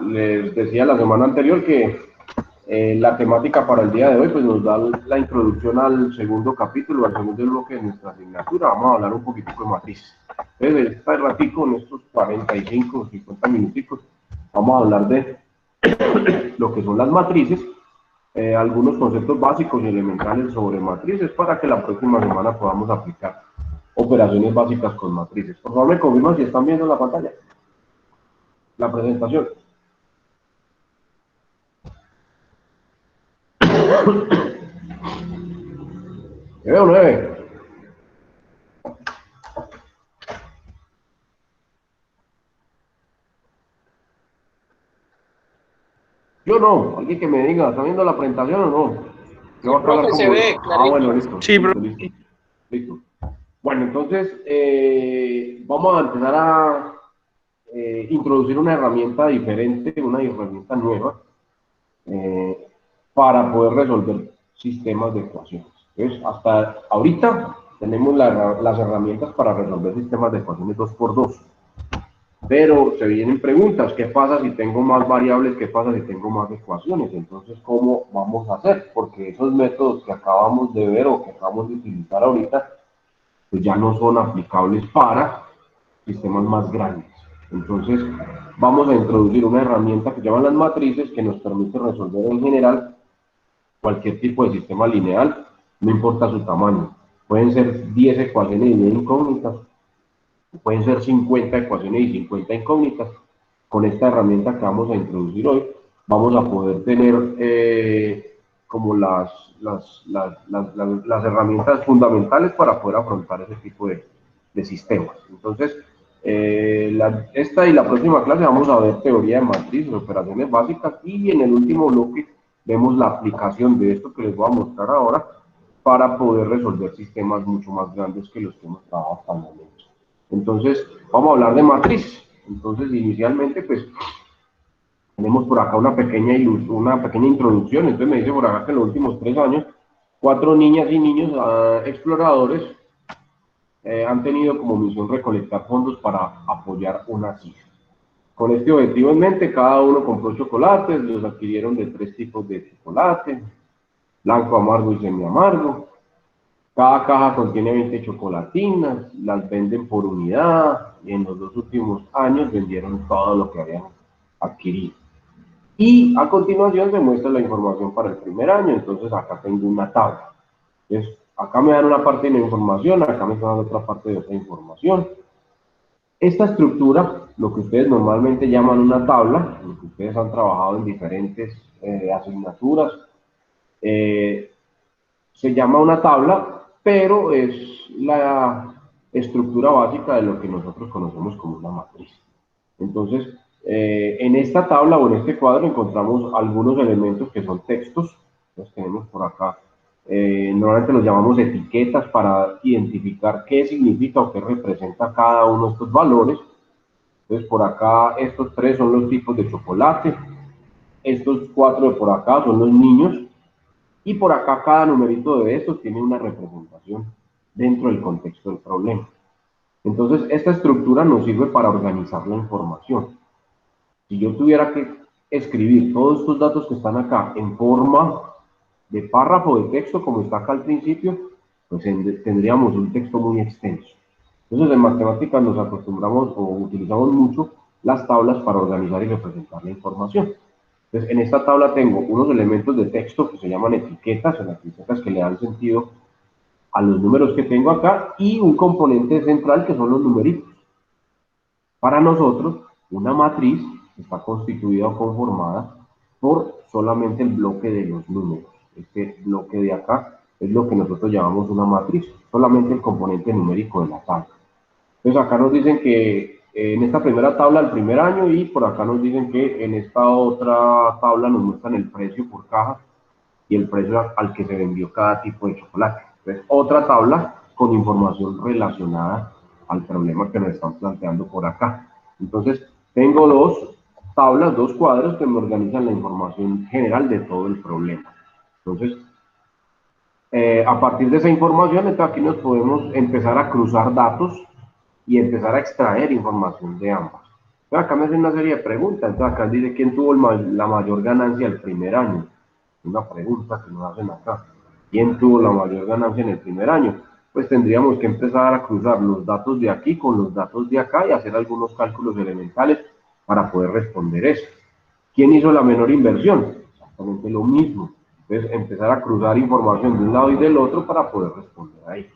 les decía la semana anterior que la temática para el día de hoy pues nos da la introducción al segundo capítulo, al segundo bloque de nuestra asignatura. Vamos a hablar un poquito de matrices. Entonces, este ratico, en estos 45 o 50 minuticos, vamos a hablar de lo que son las matrices, algunos conceptos básicos y elementales sobre matrices para que la próxima semana podamos aplicar operaciones básicas con matrices. Por favor, me confirman si están viendo la pantalla, la presentación. Veo 9. Yo no, alguien que me diga, ¿está viendo la presentación o no? Yo voy a hablar como... se ve, clarito. Bueno, listo. Sí, Listo. Bueno, entonces vamos a empezar a introducir una herramienta diferente, una herramienta nueva, para poder resolver sistemas de ecuaciones. Entonces, hasta ahorita tenemos las herramientas para resolver sistemas de ecuaciones 2×2. Pero se vienen preguntas, ¿qué pasa si tengo más variables? ¿Qué pasa si tengo más ecuaciones? Entonces, ¿cómo vamos a hacer? Porque esos métodos que acabamos de ver o que acabamos de utilizar ahorita, pues ya no son aplicables para sistemas más grandes. Entonces, vamos a introducir una herramienta que se llama las matrices, que nos permite resolver en general cualquier tipo de sistema lineal, no importa su tamaño. Pueden ser 10 ecuaciones y 10 incógnitas, pueden ser 50 ecuaciones y 50 incógnitas. Con esta herramienta que vamos a introducir hoy, vamos a poder tener como las herramientas fundamentales para poder afrontar ese tipo de sistemas. Entonces, esta y la próxima clase vamos a ver teoría de matrices, operaciones básicas, y en el último bloque vemos la aplicación de esto que les voy a mostrar ahora para poder resolver sistemas mucho más grandes que los que hemos trabajado hasta el momento. Entonces, vamos a hablar de matriz. Entonces, inicialmente, pues, tenemos por acá una pequeña introducción. Entonces, me dice por acá que en los últimos 3 años, 4 niñas y niños exploradores han tenido como misión recolectar fondos para apoyar una cifra. Con este objetivo en mente, cada uno compró chocolates, los adquirieron de 3 tipos de chocolate, blanco, amargo y semi-amargo. Cada caja contiene 20 chocolatinas, las venden por unidad y en los 2 últimos años vendieron todo lo que habían adquirido. Y a continuación se muestra la información para el primer año, entonces acá tengo una tabla. Entonces, acá me dan una parte de la información, acá me dan otra parte de otra información. Esta estructura, lo que ustedes normalmente llaman una tabla, lo que ustedes han trabajado en diferentes asignaturas, se llama una tabla, pero es la estructura básica de lo que nosotros conocemos como una matriz. Entonces, en esta tabla o en este cuadro encontramos algunos elementos que son textos. Los tenemos por acá. Normalmente los llamamos etiquetas para identificar qué significa o qué representa cada uno de estos valores. Entonces, por acá estos 3 son los tipos de chocolate. Estos 4 de por acá son los niños. Y por acá cada numerito de estos tiene una representación dentro del contexto del problema. Entonces, esta estructura nos sirve para organizar la información. Si yo tuviera que escribir todos estos datos que están acá en forma de párrafo de texto, como está acá al principio, pues tendríamos un texto muy extenso. Entonces, en matemáticas nos acostumbramos o utilizamos mucho las tablas para organizar y representar la información. Entonces, en esta tabla tengo unos elementos de texto que se llaman etiquetas, o las etiquetas que le dan sentido a los números que tengo acá, y un componente central que son los numeritos. Para nosotros, una matriz está constituida o conformada por solamente el bloque de los números. Este bloque de acá es lo que nosotros llamamos una matriz, solamente el componente numérico de la tabla. Entonces acá nos dicen que en esta primera tabla el primer año, y por acá nos dicen que en esta otra tabla nos muestran el precio por caja y el precio al que se vendió cada tipo de chocolate. Entonces, otra tabla con información relacionada al problema que nos están planteando por acá. Entonces, tengo 2 tablas, 2 cuadros que me organizan la información general de todo el problema. Entonces, a partir de esa información, entonces aquí nos podemos empezar a cruzar datos y empezar a extraer información de ambas. Acá me hacen una serie de preguntas. Entonces acá dice quién tuvo la mayor ganancia el primer año. Una pregunta que nos hacen acá. ¿Quién tuvo la mayor ganancia en el primer año? Pues tendríamos que empezar a cruzar los datos de aquí con los datos de acá y hacer algunos cálculos elementales para poder responder eso. ¿Quién hizo la menor inversión? Exactamente lo mismo. Entonces, empezar a cruzar información de un lado y del otro para poder responder ahí.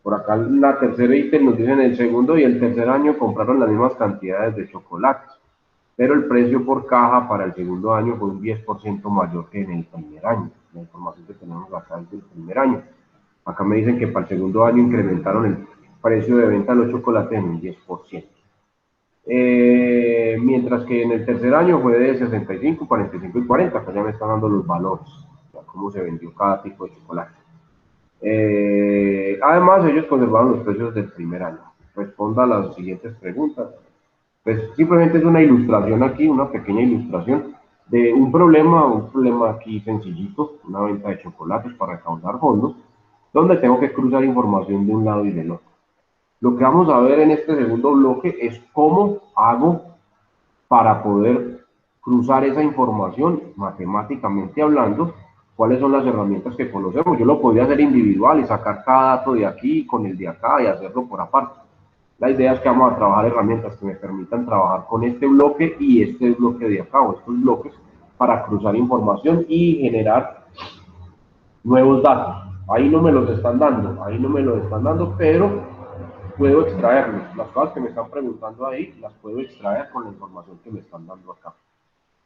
Por acá la tercera ítem nos dicen el segundo y el tercer año compraron las mismas cantidades de chocolates, pero el precio por caja para el segundo año fue un 10% mayor que en el primer año. La información que tenemos acá es del primer año. Acá me dicen que para el segundo año incrementaron el precio de venta de los chocolates en un 10%. Mientras que en el tercer año fue de 65, 45 y 40, acá ya me están dando los valores, ya cómo se vendió cada tipo de chocolate. Además, ellos conservaron los precios del primer año. Responda a las siguientes preguntas. Pues simplemente es una ilustración aquí, una pequeña ilustración de un problema aquí sencillito, una venta de chocolates para recaudar fondos, donde tengo que cruzar información de un lado y del otro. Lo que vamos a ver en este segundo bloque es cómo hago para poder cruzar esa información matemáticamente hablando, cuáles son las herramientas que conocemos. Yo lo podría hacer individual y sacar cada dato de aquí con el de acá y hacerlo por aparte. La idea es que vamos a trabajar herramientas que me permitan trabajar con este bloque y este bloque de acá, o estos bloques, para cruzar información y generar nuevos datos. Ahí no me los están dando, ahí no me los están dando, pero puedo extraerlos. Las cosas que me están preguntando ahí, las puedo extraer con la información que me están dando acá.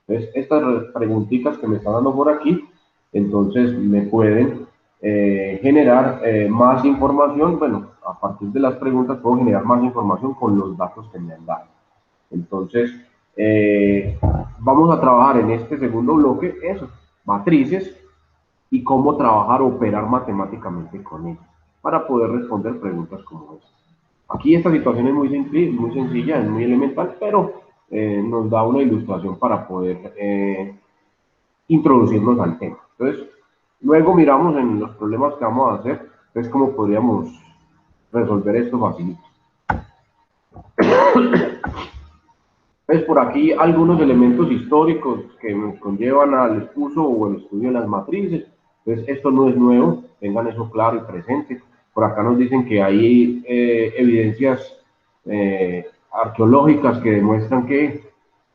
Entonces, estas preguntitas que me están dando por aquí, entonces me pueden generar más información. Bueno, a partir de las preguntas puedo generar más información con los datos que me han dado. Entonces, vamos a trabajar en este segundo bloque eso, matrices y cómo trabajar, operar matemáticamente con ellas para poder responder preguntas como esta. Aquí esta situación es muy sencilla, es muy elemental, pero nos da una ilustración para poder introducirnos al tema. Entonces, luego miramos en los problemas que vamos a hacer, entonces cómo podríamos resolver esto facilito. Pues por aquí algunos elementos históricos que nos conllevan al uso o el estudio de las matrices. Entonces esto no es nuevo, tengan eso claro y presente. Por acá nos dicen que hay evidencias arqueológicas que demuestran que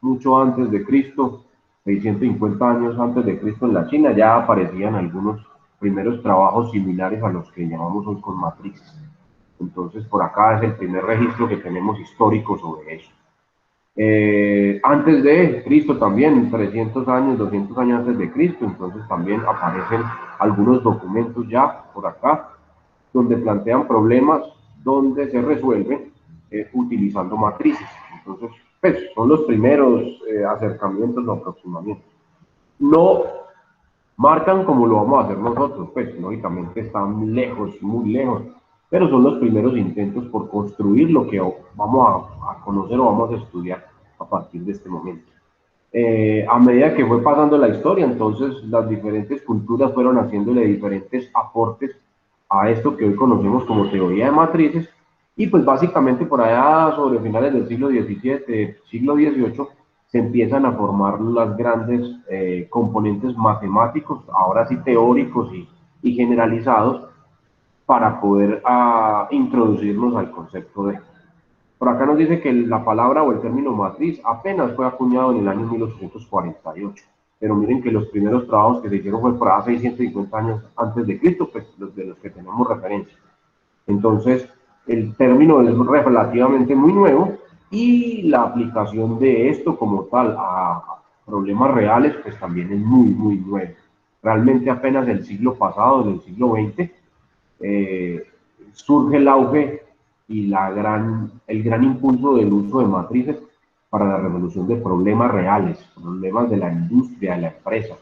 mucho antes de Cristo, 650 años antes de Cristo en la China, ya aparecían algunos primeros trabajos similares a los que llamamos hoy con matrices. Entonces por acá es el primer registro que tenemos histórico sobre eso. Antes de Cristo también, 300 años, 200 años antes de Cristo, entonces también aparecen algunos documentos ya por acá, donde plantean problemas donde se resuelven utilizando matrices. Entonces, pues, son los primeros acercamientos o aproximamientos. No marcan como lo vamos a hacer nosotros, pues lógicamente están lejos, muy lejos, pero son los primeros intentos por construir lo que vamos a conocer o vamos a estudiar a partir de este momento. A medida que fue pasando la historia, entonces las diferentes culturas fueron haciéndole diferentes aportes a esto que hoy conocemos como teoría de matrices, y pues básicamente por allá sobre finales del siglo XVII, siglo XVIII, se empiezan a formar los grandes componentes matemáticos, ahora sí teóricos y generalizados, para poder introducirnos al concepto de. Por acá nos dice que la palabra o el término matriz apenas fue acuñado en el año 1848, pero miren que los primeros trabajos que se hicieron fue por hace 650 años antes de Cristo, pues de los que tenemos referencia. Entonces, el término es relativamente muy nuevo y la aplicación de esto como tal a problemas reales, pues también es muy nuevo. Realmente apenas el siglo pasado, del siglo XX, surge el auge y el gran impulso del uso de matrices para la resolución de problemas reales, problemas de la industria, de la empresa.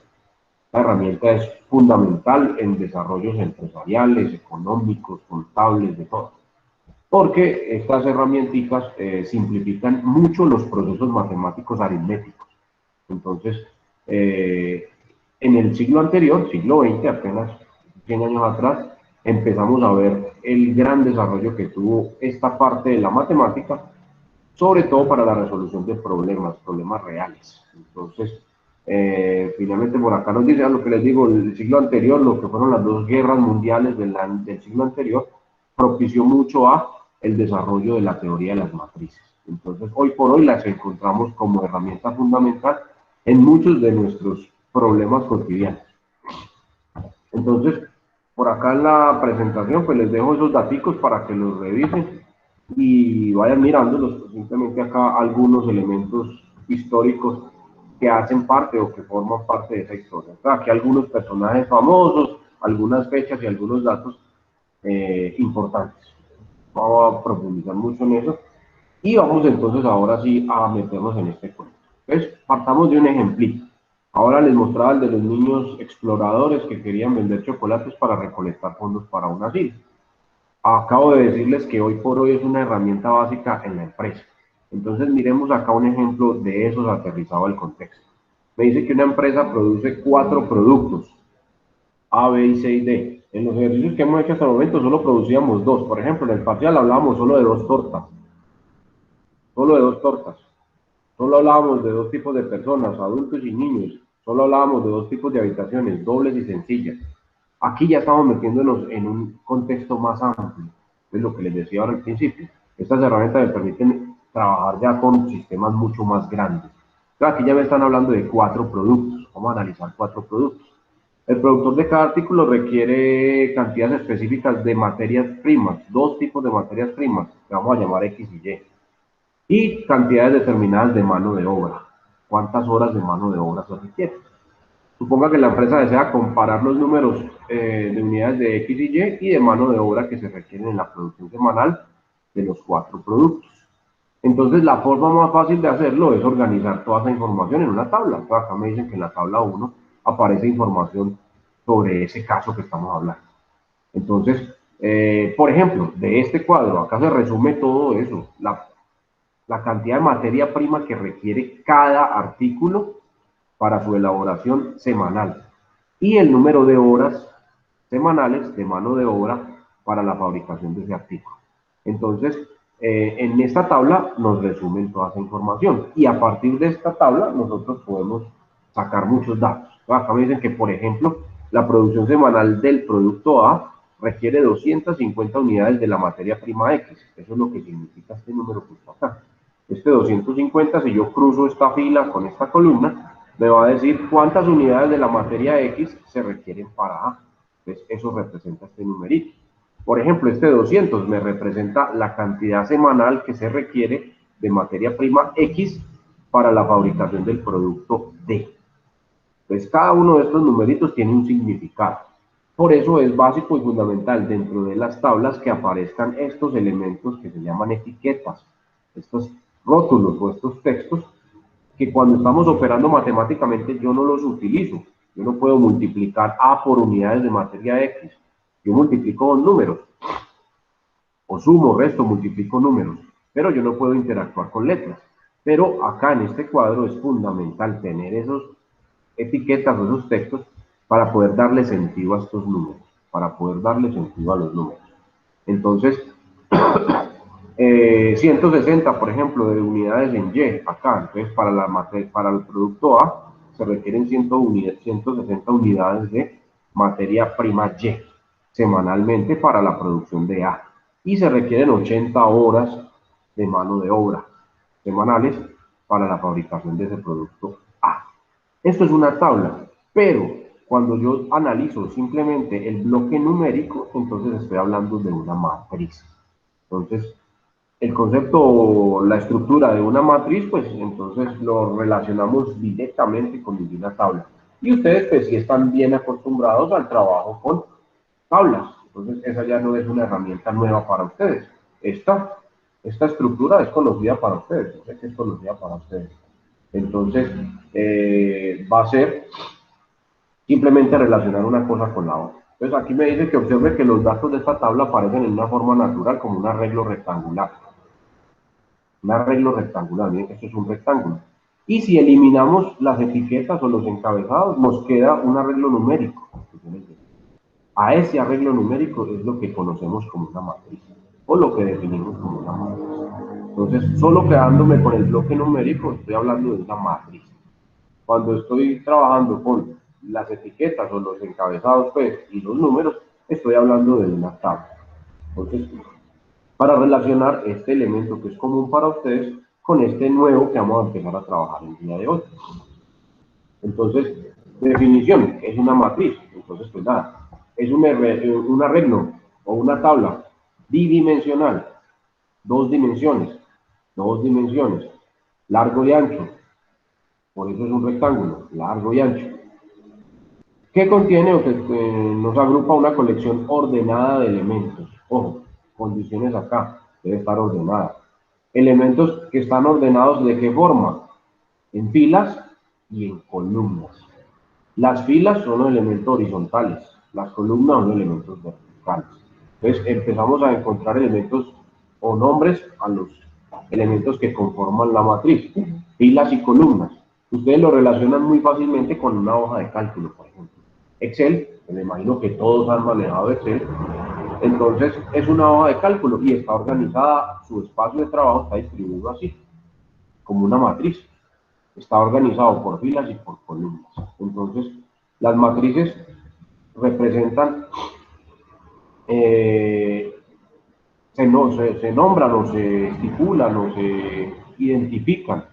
La herramienta es fundamental en desarrollos empresariales, económicos, contables, de todo. Porque estas herramientas simplifican mucho los procesos matemáticos aritméticos. Entonces, en el siglo anterior, siglo XX, apenas 100 años atrás, empezamos a ver el gran desarrollo que tuvo esta parte de la matemática sobre todo para la resolución de problemas reales. Entonces, finalmente por acá nos dice, a lo que les digo, el siglo anterior, lo que fueron las dos guerras mundiales del siglo anterior, propició mucho a el desarrollo de la teoría de las matrices. Entonces, hoy por hoy las encontramos como herramienta fundamental en muchos de nuestros problemas cotidianos. Entonces, por acá en la presentación, pues les dejo esos datos para que los revisen y vayan mirándolos. Simplemente acá algunos elementos históricos que hacen parte o que forman parte de esa historia. Aquí algunos personajes famosos, algunas fechas y algunos datos importantes. Vamos a profundizar mucho en eso y vamos entonces ahora sí a meternos en este cuento. Entonces, partamos de un ejemplito. Ahora les mostraba el de los niños exploradores que querían vender chocolates para recolectar fondos para un asilo. Acabo de decirles que hoy por hoy es una herramienta básica en la empresa. Entonces miremos acá un ejemplo de eso aterrizado al contexto. Me dice que una empresa produce 4 productos, A, B, y C y D. En los ejercicios que hemos hecho hasta el momento solo producíamos 2. Por ejemplo, en el parcial hablábamos solo de 2 tortas. Solo de 2 tortas. Solo hablábamos de 2 tipos de personas, adultos y niños. Solo hablábamos de 2 tipos de habitaciones, dobles y sencillas. Aquí ya estamos metiéndonos en un contexto más amplio, es lo que les decía ahora al principio. Estas herramientas me permiten trabajar ya con sistemas mucho más grandes. Aquí ya me están hablando de 4 productos. Vamos a analizar 4 productos. El productor de cada artículo requiere cantidades específicas de materias primas, 2 tipos de materias primas, que vamos a llamar X y Y, y cantidades determinadas de mano de obra. ¿Cuántas horas de mano de obra se requiere? Suponga que la empresa desea comparar los números de unidades de X y de mano de obra que se requieren en la producción semanal de los 4 productos. Entonces, la forma más fácil de hacerlo es organizar toda esa información en una tabla. Acá me dicen que en la tabla 1 aparece información sobre ese caso que estamos hablando. Entonces, por ejemplo, de este cuadro, acá se resume todo eso, la cantidad de materia prima que requiere cada artículo para su elaboración semanal y el número de horas semanales de mano de obra para la fabricación de ese artículo. Entonces, en esta tabla nos resumen toda esa información y a partir de esta tabla nosotros podemos sacar muchos datos. Acá me dicen que, por ejemplo, la producción semanal del producto A requiere 250 unidades de la materia prima X. Eso es lo que significa este número que está acá. Este 250, si yo cruzo esta fila con esta columna, me va a decir cuántas unidades de la materia X se requieren para A. Entonces, eso representa este numerito. Por ejemplo, este 200 me representa la cantidad semanal que se requiere de materia prima X para la fabricación del producto D. Entonces, cada uno de estos numeritos tiene un significado. Por eso es básico y fundamental dentro de las tablas que aparezcan estos elementos que se llaman etiquetas, estos rótulos o estos textos que cuando estamos operando matemáticamente yo no los utilizo. Yo no puedo multiplicar A por unidades de materia X. Yo multiplico con números. O sumo, resto, multiplico números. Pero yo no puedo interactuar con letras. Pero acá en este cuadro es fundamental tener esos etiquetas o esos textos para poder darle sentido a estos números. Para poder darle sentido a los números. Entonces, 160, por ejemplo, de unidades en Y, acá. Entonces, para el producto A se requieren 160 unidades de materia prima Y semanalmente para la producción de A. Y se requieren 80 horas de mano de obra semanales para la fabricación de ese producto A. Esto es una tabla, pero cuando yo analizo simplemente el bloque numérico, entonces estoy hablando de una matriz. Entonces, el concepto, la estructura de una matriz, pues entonces lo relacionamos directamente con una tabla. Y ustedes, pues sí están bien acostumbrados al trabajo con tablas. Entonces, esa ya no es una herramienta nueva para ustedes. Esta estructura es conocida para ustedes, yo sé que es conocida para ustedes. Entonces, va a ser simplemente relacionar una cosa con la otra. Entonces, aquí me dice que observe que los datos de esta tabla aparecen en una forma natural como un arreglo rectangular. Un arreglo rectangular, miren que esto es un rectángulo. Y si eliminamos las etiquetas o los encabezados, nos queda un arreglo numérico. A ese arreglo numérico es lo que conocemos como una matriz, o lo que definimos como una matriz. Entonces, solo quedándome con el bloque numérico, estoy hablando de una matriz. Cuando estoy trabajando con las etiquetas o los encabezados, pues, y los números, estoy hablando de una tabla. Entonces, para relacionar este elemento que es común para ustedes con este nuevo que vamos a empezar a trabajar el día de hoy. Entonces, definición, es una matriz. Entonces, pues nada, es un arreglo o una tabla bidimensional, dos dimensiones, largo y ancho. Por eso es un rectángulo, largo y ancho. ¿Qué contiene o que nos agrupa una colección ordenada de elementos? Ojo, condiciones acá, debe estar ordenada. Elementos que están ordenados ¿de qué forma? En filas y en columnas. Las filas son los elementos horizontales, las columnas son los elementos verticales. Entonces empezamos a encontrar elementos o nombres a los elementos que conforman la matriz, filas y columnas. Ustedes lo relacionan muy fácilmente con una hoja de cálculo, por ejemplo. Excel, me imagino que todos han manejado Excel, entonces es una hoja de cálculo y está organizada, su espacio de trabajo está distribuido así, como una matriz. Está organizado por filas y por columnas. Entonces, las matrices representan, se nombran o se estipulan o se identifican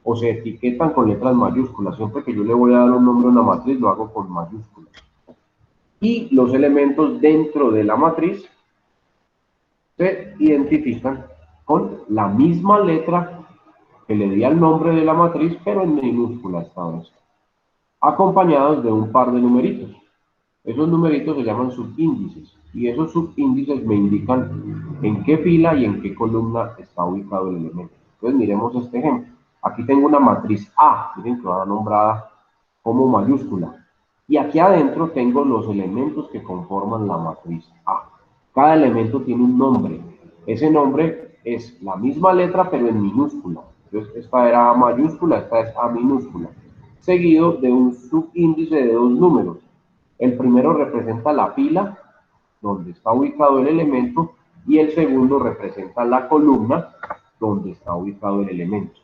o se etiquetan con letras mayúsculas. Siempre que yo le voy a dar un nombre a una matriz, lo hago con mayúsculas. Y los elementos dentro de la matriz se identifican con la misma letra que le di al nombre de la matriz, pero en minúscula esta vez, acompañados de un par de numeritos. Esos numeritos se llaman subíndices y esos subíndices me indican en qué fila y en qué columna está ubicado el elemento. Entonces miremos este ejemplo. Aquí tengo una matriz A, miren que va nombrada como mayúscula. Y aquí adentro tengo los elementos que conforman la matriz A. Cada elemento tiene un nombre. Ese nombre es la misma letra pero en minúscula. Entonces esta era A mayúscula, esta es A minúscula. Seguido de un subíndice de dos números. El primero representa la fila donde está ubicado el elemento y el segundo representa la columna donde está ubicado el elemento.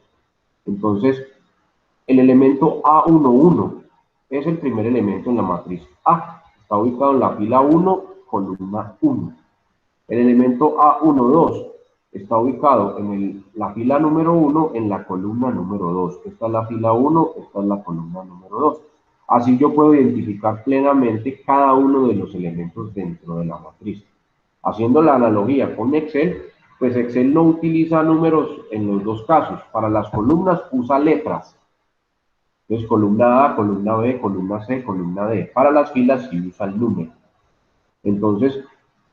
Entonces, el elemento A11 es el primer elemento en la matriz A. Está ubicado en la fila 1, columna 1. El elemento A12 está ubicado en la fila número 1, en la columna número 2. Esta es la fila 1, esta es la columna número 2. Así yo puedo identificar plenamente cada uno de los elementos dentro de la matriz. Haciendo la analogía con Excel, pues Excel no utiliza números en los dos casos. Para las columnas usa letras. Entonces, columna A, columna B, columna C, columna D. Para las filas sí usa el número. Entonces,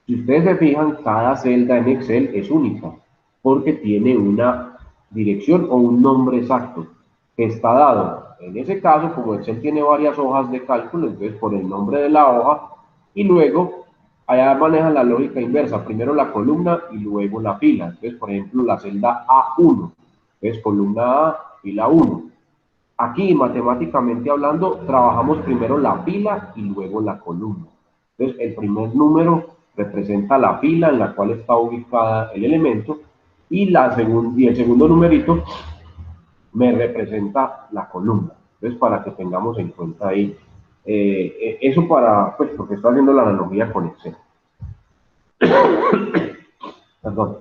si ustedes se fijan, cada celda en Excel es única, porque tiene una dirección o un nombre exacto que está dado. En ese caso, como Excel tiene varias hojas de cálculo, entonces por el nombre de la hoja, y luego allá manejan la lógica inversa, primero la columna y luego la fila. Entonces, por ejemplo, la celda A1, es columna A, fila 1. Aquí, matemáticamente hablando, trabajamos primero la fila y luego la columna. Entonces, el primer número representa la fila en la cual está ubicada el elemento y el segundo numerito me representa la columna. Entonces, para que tengamos en cuenta ahí, eso pues, porque está haciendo la analogía con Excel. Perdón.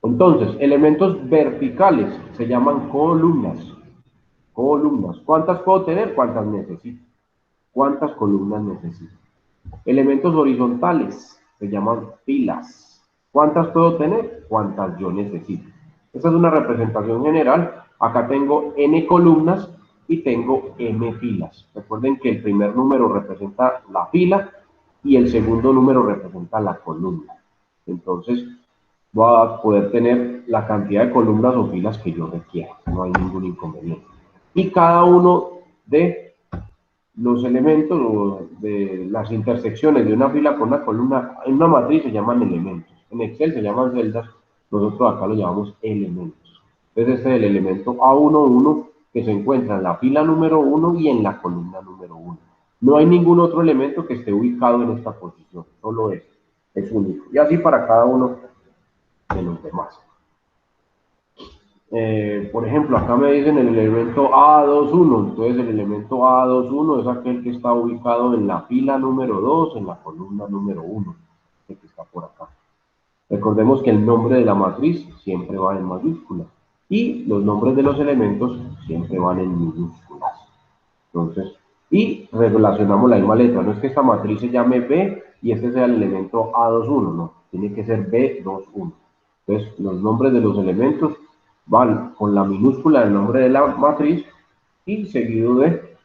Entonces, elementos verticales se llaman columnas. Columnas. ¿Cuántas puedo tener? ¿Cuántas necesito? ¿Cuántas columnas necesito? Elementos horizontales se llaman filas. ¿Cuántas puedo tener? ¿Cuántas yo necesito? Esta es una representación general. Acá tengo n columnas y tengo m filas. Recuerden que el primer número representa la fila y el segundo número representa la columna. Entonces, voy a poder tener la cantidad de columnas o filas que yo requiera. No hay ningún inconveniente. Y cada uno de los elementos o de las intersecciones de una fila con una columna en una matriz se llaman elementos. En Excel se llaman celdas, nosotros acá lo llamamos elementos. Entonces este es el elemento A11 que se encuentra en la fila número 1 y en la columna número 1. No hay ningún otro elemento que esté ubicado en esta posición, solo este, es único. Y así para cada uno de los demás. Por ejemplo, acá me dicen el elemento A21, entonces el elemento A21 es aquel que está ubicado en la fila número 2, en la columna número 1, el que está por acá. Recordemos que el nombre de la matriz siempre va en mayúsculas y los nombres de los elementos siempre van en minúsculas. Entonces, y relacionamos la misma letra. No es que esta matriz se llame B y este sea el elemento A21, no. Tiene que ser B21. Entonces, los nombres de los elementos van con la minúscula del nombre de la matriz y seguido de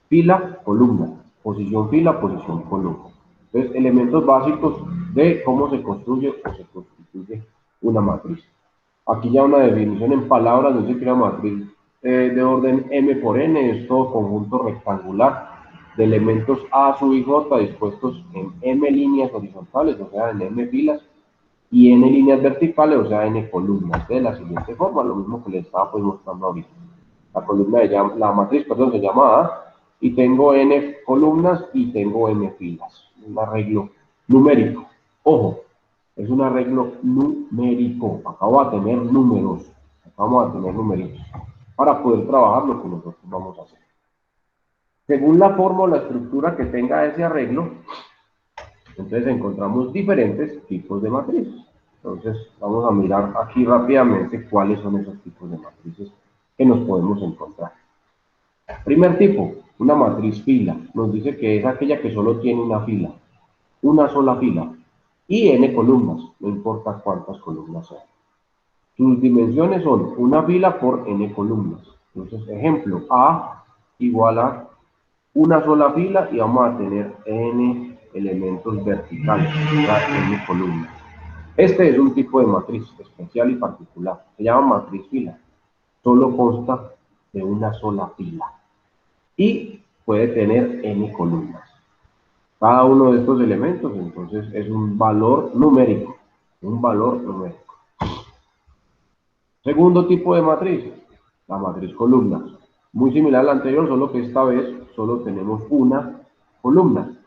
fila, columna, posición fila, posición columna. Entonces, elementos básicos de cómo se construye o se constituye una matriz. Aquí ya una definición en palabras, dice que una matriz de orden M por N es todo conjunto rectangular de elementos A sub y J dispuestos en M líneas horizontales, o sea, en M filas, y N líneas verticales, o sea, N columnas, de la siguiente forma, lo mismo que les estaba pues mostrando ahorita. La columna la matriz, perdón, se llama A, y tengo N columnas y tengo N filas. Un arreglo numérico. Ojo, es un arreglo numérico. Acá va a tener números. Acá vamos a tener numeritos para poder trabajar lo que nosotros vamos a hacer. Según la forma o la estructura que tenga ese arreglo, entonces encontramos diferentes tipos de matrices. Entonces vamos a mirar aquí rápidamente cuáles son esos tipos de matrices que nos podemos encontrar. Primer tipo, una matriz fila. Nos dice que es aquella que solo tiene una sola fila y n columnas, no importa cuántas columnas sean. Sus dimensiones son una fila por n columnas. Entonces, ejemplo, A igual a una sola fila y vamos a tener n elementos verticales, o sea, n columnas. Este es un tipo de matriz especial y particular. Se llama matriz fila. Solo consta de una sola fila y puede tener n columnas. Cada uno de estos elementos, entonces, es un valor numérico. Un valor numérico. Segundo tipo de matriz, la matriz columnas. Muy similar a la anterior, solo que esta vez solo tenemos una columna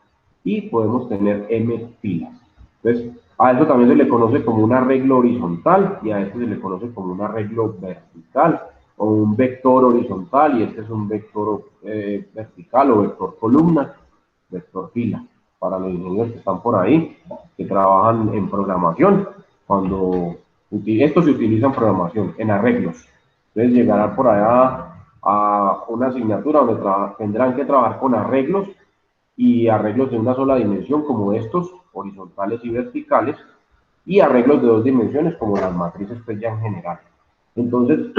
y podemos tener m filas. Entonces, a eso también se le conoce como un arreglo horizontal y a este se le conoce como un arreglo vertical o un vector horizontal y este es un vector vertical o vector columna, vector fila. Para los ingenieros que están por ahí, que trabajan en programación, cuando esto se utiliza en programación, en arreglos. Entonces llegarán por allá a una asignatura donde tendrán que trabajar con arreglos y arreglos de una sola dimensión como estos, horizontales y verticales, y arreglos de dos dimensiones como las matrices pues ya en general. Entonces,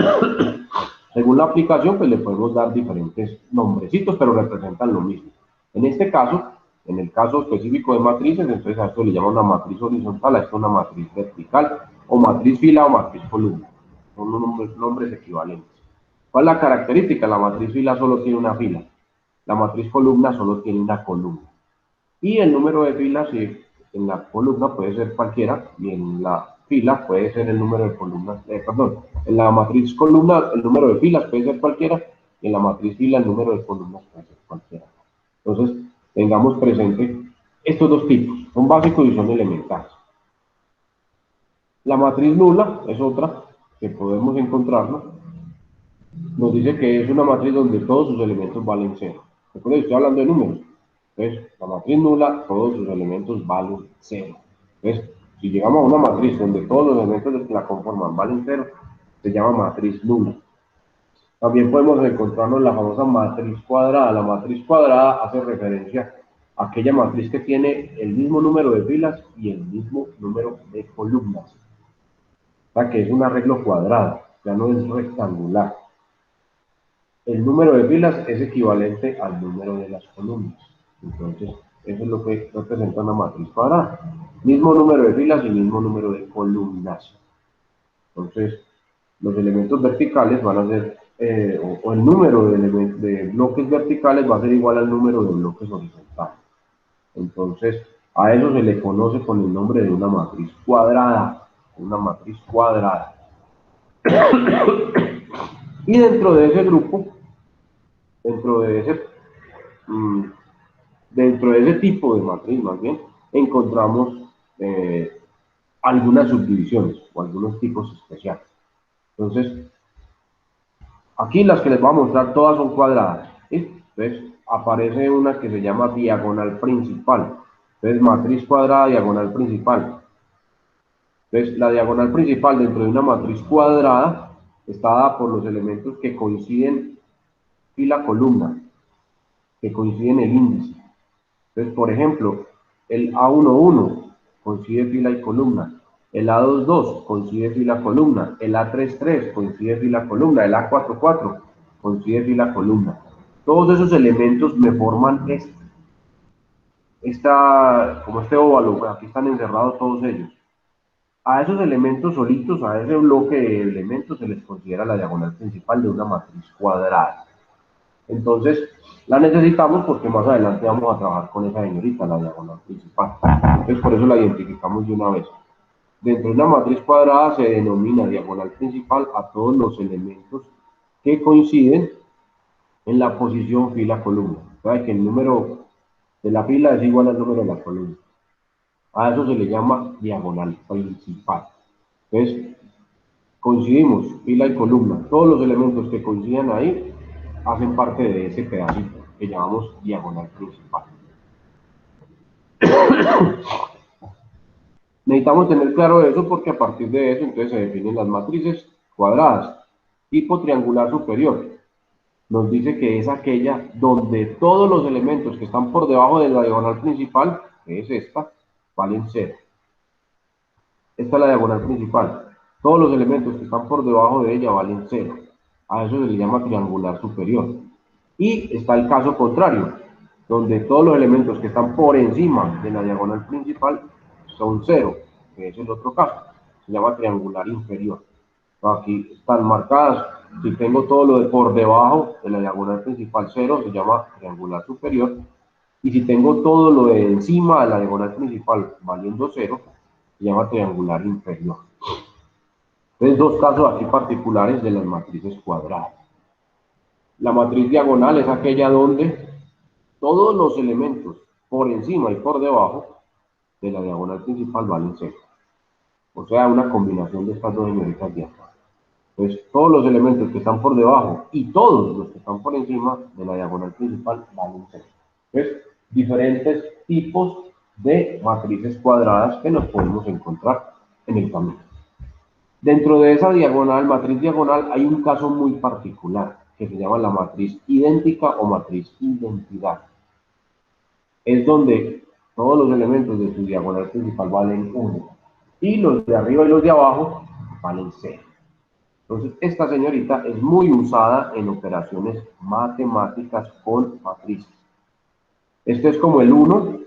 según la aplicación, pues le podemos dar diferentes nombrecitos, pero representan lo mismo. En este caso, en el caso específico de matrices, entonces a esto le llama una matriz horizontal, a esto una matriz vertical, o matriz fila o matriz columna. Son nombres equivalentes. ¿Cuál es la característica? La matriz fila solo tiene una fila. La matriz columna solo tiene una columna. Y el número de filas en la columna puede ser cualquiera y en la fila puede ser el número de columnas, perdón, en la matriz columna el número de filas puede ser cualquiera y en la matriz fila el número de columnas puede ser cualquiera. Entonces, tengamos presente estos dos tipos, son básicos y son elementales. La matriz nula es otra que podemos encontrarlo. Nos dice que es una matriz donde todos sus elementos valen cero. Recuerden, estoy hablando de números. Entonces, la matriz nula, todos sus elementos valen cero. Entonces, si llegamos a una matriz donde todos los elementos que la conforman valen cero, se llama matriz nula. También podemos encontrarnos la famosa matriz cuadrada. La matriz cuadrada hace referencia a aquella matriz que tiene el mismo número de filas y el mismo número de columnas. O sea, que es un arreglo cuadrado, ya no es rectangular. El número de filas es equivalente al número de las columnas. Entonces, eso es lo que representa una matriz cuadrada. Mismo número de filas y mismo número de columnas. Entonces, los elementos verticales van a ser, o el número de bloques verticales va a ser igual al número de bloques horizontales. Entonces, a eso se le conoce con el nombre de una matriz cuadrada. Una matriz cuadrada. Y dentro de ese grupo, dentro de ese dentro de ese tipo de matriz, más bien, encontramos algunas subdivisiones o algunos tipos especiales. Entonces, Aquí las que les voy a mostrar todas son cuadradas. ¿Sí? Entonces aparece una que se llama diagonal principal. Entonces matriz cuadrada, diagonal principal. Entonces la diagonal principal dentro de una matriz cuadrada está dada por los elementos que coinciden fila-columna, que coinciden el índice. Entonces, por ejemplo, el A11 coincide fila y columna, el A22 coincide fila-columna, el A33 coincide fila-columna, el A44 coincide fila-columna. Todos esos elementos me forman como este óvalo, aquí están encerrados todos ellos. A esos elementos solitos, a ese bloque de elementos se les considera la diagonal principal de una matriz cuadrada. Entonces, la necesitamos porque más adelante vamos a trabajar con esa señorita, la diagonal principal. Entonces, por eso la identificamos de una vez. Dentro de una matriz cuadrada se denomina diagonal principal a todos los elementos que coinciden en la posición fila-columna. ¿Sabe que el número de la fila es igual al número de la columna? A eso se le llama diagonal principal. Entonces, coincidimos fila y columna. Todos los elementos que coincidan ahí hacen parte de ese pedacito que llamamos diagonal principal. Necesitamos tener claro eso porque a partir de eso entonces se definen las matrices cuadradas. Tipo triangular superior nos dice que es aquella donde todos los elementos que están por debajo de la diagonal principal, que es esta, valen 0. Esta es la diagonal principal. Todos los elementos que están por debajo de ella valen 0. A eso se le llama triangular superior. Y está el caso contrario, donde todos los elementos que están por encima de la diagonal principal son 0, que es el otro caso. Se llama triangular inferior. Aquí están marcadas. Si tengo todo lo de por debajo de la diagonal principal 0, se llama triangular superior. Y si tengo todo lo de encima de la diagonal principal valiendo 0, se llama triangular inferior. Entonces, dos casos aquí particulares de las matrices cuadradas. La matriz diagonal es aquella donde todos los elementos por encima y por debajo de la diagonal principal valen 0. O sea, una combinación de estas dos señoritas de acá. Entonces, todos los elementos que están por debajo y todos los que están por encima de la diagonal principal valen 0. Entonces, diferentes tipos de matrices cuadradas que nos podemos encontrar en el camino. Dentro de esa diagonal, matriz diagonal, hay un caso muy particular que se llama la matriz idéntica o matriz identidad. Es donde todos los elementos de su diagonal principal valen 1 y los de arriba y los de abajo valen 0. Entonces, esta señorita es muy usada en operaciones matemáticas con matrices. Este es como el 1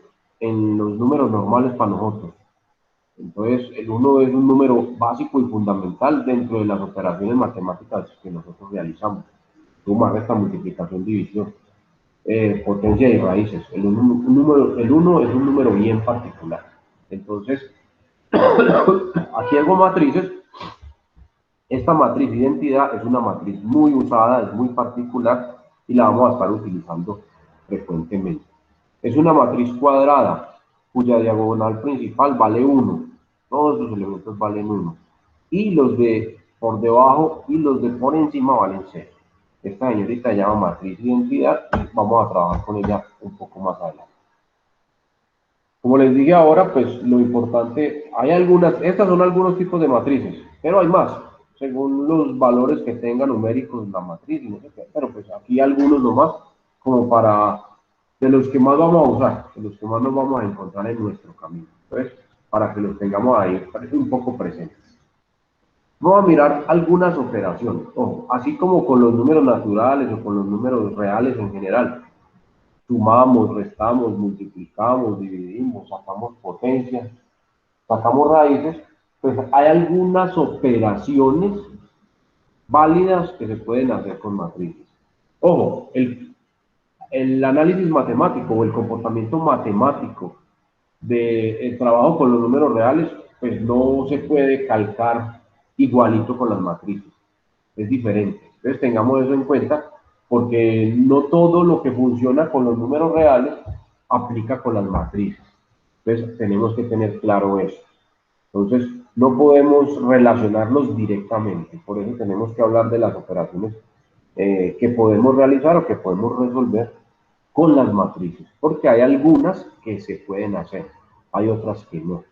en los números normales para nosotros. Entonces, el 1 es un número básico y fundamental dentro de las operaciones matemáticas que nosotros realizamos. Suma, resta, multiplicación, división, potencia y raíces. El 1 es un número bien particular. Entonces, aquí hago matrices. Esta matriz de identidad es una matriz muy usada, es muy particular y la vamos a estar utilizando frecuentemente. Es una matriz cuadrada cuya diagonal principal vale 1. Todos los elementos valen 1. Y los de por debajo y los de por encima valen 0. Esta señorita se llama matriz de identidad y vamos a trabajar con ella un poco más adelante. Como les dije ahora, pues lo importante, estas son algunos tipos de matrices, pero hay más, según los valores que tenga numéricos la matriz, no sé qué, pero pues aquí algunos nomás, como de los que más vamos a usar, de los que más nos vamos a encontrar en nuestro camino. Entonces, para que los tengamos ahí un poco presentes. Vamos a mirar algunas operaciones, ojo, así como con los números naturales o con los números reales en general. Sumamos, restamos, multiplicamos, dividimos, sacamos potencias, sacamos raíces, pues hay algunas operaciones válidas que se pueden hacer con matrices. Ojo, el análisis matemático o el comportamiento matemático del trabajo con los números reales, pues no se puede calcar igualito con las matrices. Es diferente. Entonces tengamos eso en cuenta porque no todo lo que funciona con los números reales aplica con las matrices. Entonces tenemos que tener claro eso. Entonces no podemos relacionarlos directamente. Por eso tenemos que hablar de las operaciones que podemos realizar o que podemos resolver con las matrices, porque hay algunas que se pueden hacer, hay otras que no.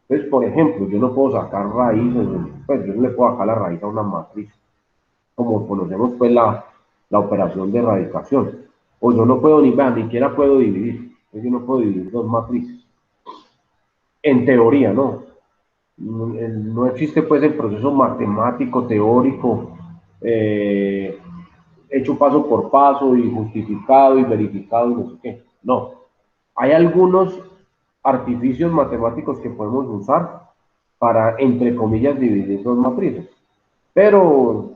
Entonces, por ejemplo, yo no puedo sacar raíces, pues yo no le puedo sacar la raíz a una matriz, como conocemos pues la operación de erradicación. O yo no puedo ni siquiera puedo dividir. Yo no puedo dividir dos matrices. En teoría, no. No existe pues el proceso matemático, teórico, hecho paso por paso y justificado y verificado y no sé qué. No. Hay algunos artificios matemáticos que podemos usar para, entre comillas, dividir dos matrices. Pero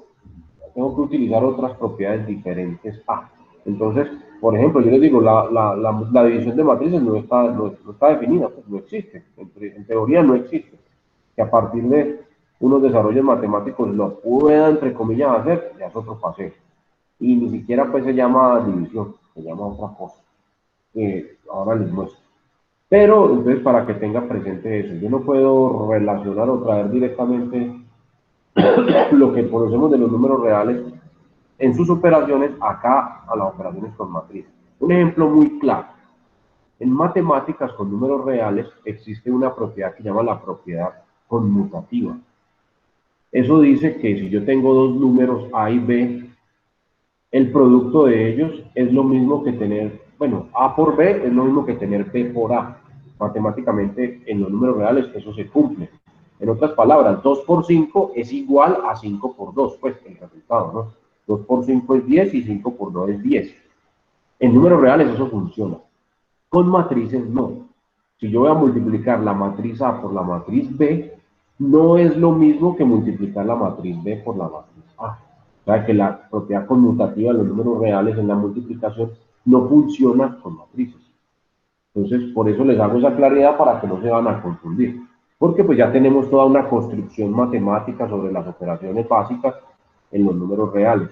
tengo que utilizar otras propiedades diferentes a. Entonces, por ejemplo, yo les digo, la división de matrices no está definida, pues no existe, en teoría no existe. Que a partir de unos desarrollos matemáticos lo pueda, entre comillas, hacer, ya es otro paseo. Y ni siquiera pues se llama división, se llama otra cosa, que ahora les muestro. Pero, entonces, para que tenga presente eso, yo no puedo relacionar o traer directamente lo que conocemos de los números reales en sus operaciones acá a las operaciones con matriz. Un ejemplo muy claro. En matemáticas con números reales existe una propiedad que se llama la propiedad conmutativa. Eso dice que si yo tengo dos números A y B, el producto de ellos es lo mismo que tener, bueno, A por B es lo mismo que tener B por A. Matemáticamente en los números reales eso se cumple. En otras palabras, 2 por 5 es igual a 5 por 2, pues el resultado, ¿no? 2 por 5 es 10 y 5 por 2 es 10. En números reales eso funciona. Con matrices no. Si yo voy a multiplicar la matriz A por la matriz B, no es lo mismo que multiplicar la matriz B por la matriz A. O sea que la propiedad conmutativa de los números reales en la multiplicación no funciona con matrices. Entonces, por eso les hago esa claridad para que no se van a confundir. Porque pues ya tenemos toda una construcción matemática sobre las operaciones básicas en los números reales.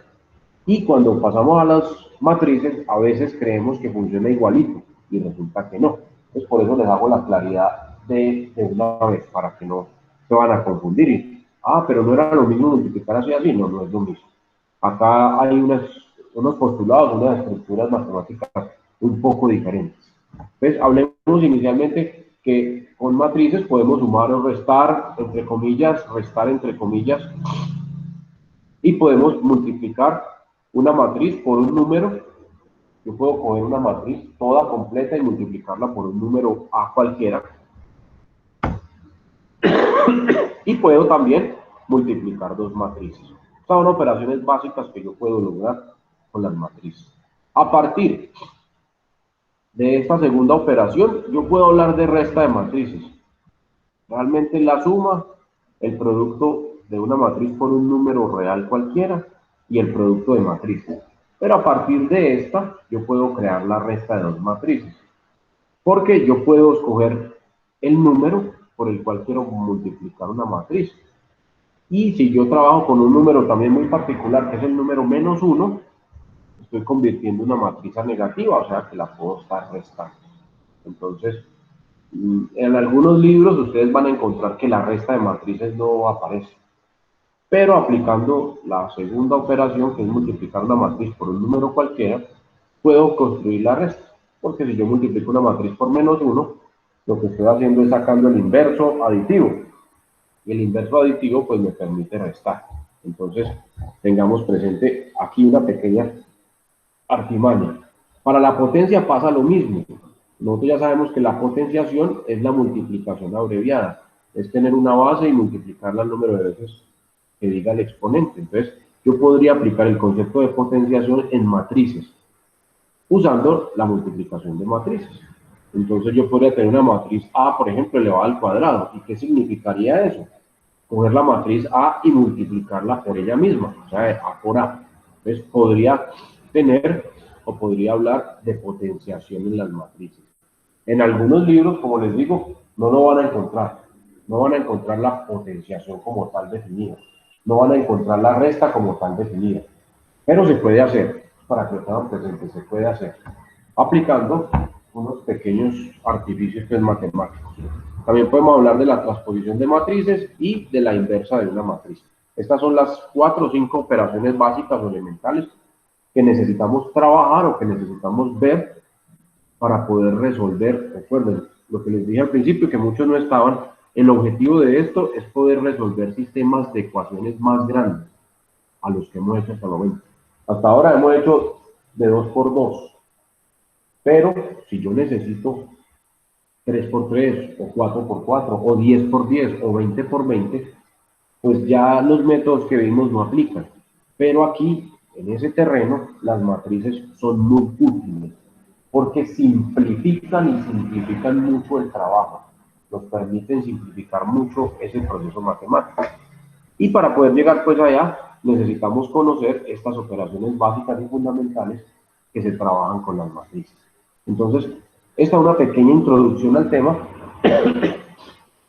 Y cuando pasamos a las matrices, a veces creemos que funciona igualito y resulta que no. Entonces, por eso les hago la claridad de una vez, para que no se van a confundir. Pero no era lo mismo multiplicar así, así. No, no es lo mismo. Acá hay unos postulados, unas estructuras matemáticas un poco diferentes. Entonces, hablemos inicialmente que con matrices podemos sumar o restar, entre comillas, y podemos multiplicar una matriz por un número. Yo puedo coger una matriz toda completa y multiplicarla por un número A cualquiera. Y puedo también multiplicar dos matrices. Estas son operaciones básicas que yo puedo lograr con las matrices. A partir de esta segunda operación, yo puedo hablar de resta de matrices. Realmente la suma, el producto de una matriz por un número real cualquiera y el producto de matrices. Pero a partir de esta, yo puedo crear la resta de dos matrices. Porque yo puedo escoger el número por el cual quiero multiplicar una matriz. Y si yo trabajo con un número también muy particular, que es el número -1, estoy convirtiendo una matriz a negativa, o sea que la puedo estar restando. Entonces, en algunos libros ustedes van a encontrar que la resta de matrices no aparece. Pero aplicando la segunda operación, que es multiplicar una matriz por un número cualquiera, puedo construir la resta. Porque si yo multiplico una matriz por -1, lo que estoy haciendo es sacando el inverso aditivo. Y el inverso aditivo pues me permite restar. Entonces, tengamos presente aquí una pequeña artimaña. Para la potencia pasa lo mismo. Nosotros ya sabemos que la potenciación es la multiplicación abreviada. Es tener una base y multiplicarla el número de veces que diga el exponente. Entonces, yo podría aplicar el concepto de potenciación en matrices, usando la multiplicación de matrices. Entonces, yo podría tener una matriz A, por ejemplo, elevada al cuadrado. ¿Y qué significaría eso? Coger la matriz A y multiplicarla por ella misma, o sea, A por A. Entonces, podría tener o podría hablar de potenciación en las matrices. En algunos libros, como les digo, no lo van a encontrar. No van a encontrar la potenciación como tal definida. No van a encontrar la resta como tal definida. Pero se puede hacer, para que lo tengan presente, se puede hacer, aplicando unos pequeños artificios matemáticos. También podemos hablar de la transposición de matrices y de la inversa de una matriz. Estas son las 4 o 5 operaciones básicas o elementales que necesitamos trabajar o que necesitamos ver para poder resolver. Recuerden lo que les dije al principio, que muchos no estaban. El objetivo de esto es poder resolver sistemas de ecuaciones más grandes a los que hemos hecho hasta el momento. Hasta ahora hemos hecho de 2 por 2, pero si yo necesito 3 por 3 o 4 por 4 o 10 por 10 o 20 por 20, pues ya los métodos que vimos no aplican. Pero aquí, en ese terreno, las matrices son muy útiles porque simplifican y simplifican mucho el trabajo. Nos permiten simplificar mucho ese proceso matemático. Y para poder llegar pues allá, necesitamos conocer estas operaciones básicas y fundamentales que se trabajan con las matrices. Entonces, esta es una pequeña introducción al tema.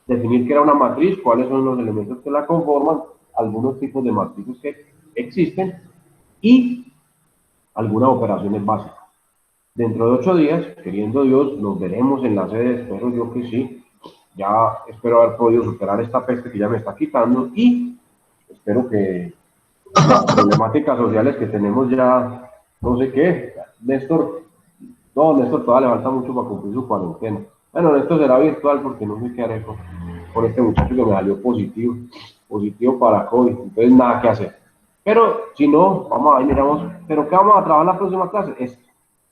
Definir qué era una matriz, cuáles son los elementos que la conforman, algunos tipos de matrices que existen y algunas operaciones básicas. Dentro de 8 días, queriendo Dios, nos veremos en la sede, espero yo que sí. Ya espero haber podido superar esta peste que ya me está quitando y espero que las problemáticas sociales que tenemos ya, no sé qué, Néstor todavía le falta mucho para cumplir su cuarentena. Bueno, esto será virtual porque no sé qué haré con este muchacho que me salió positivo para COVID, entonces nada que hacer. Pero si no, vamos a ver, miramos, pero ¿qué vamos a trabajar en la próxima clase? Esto.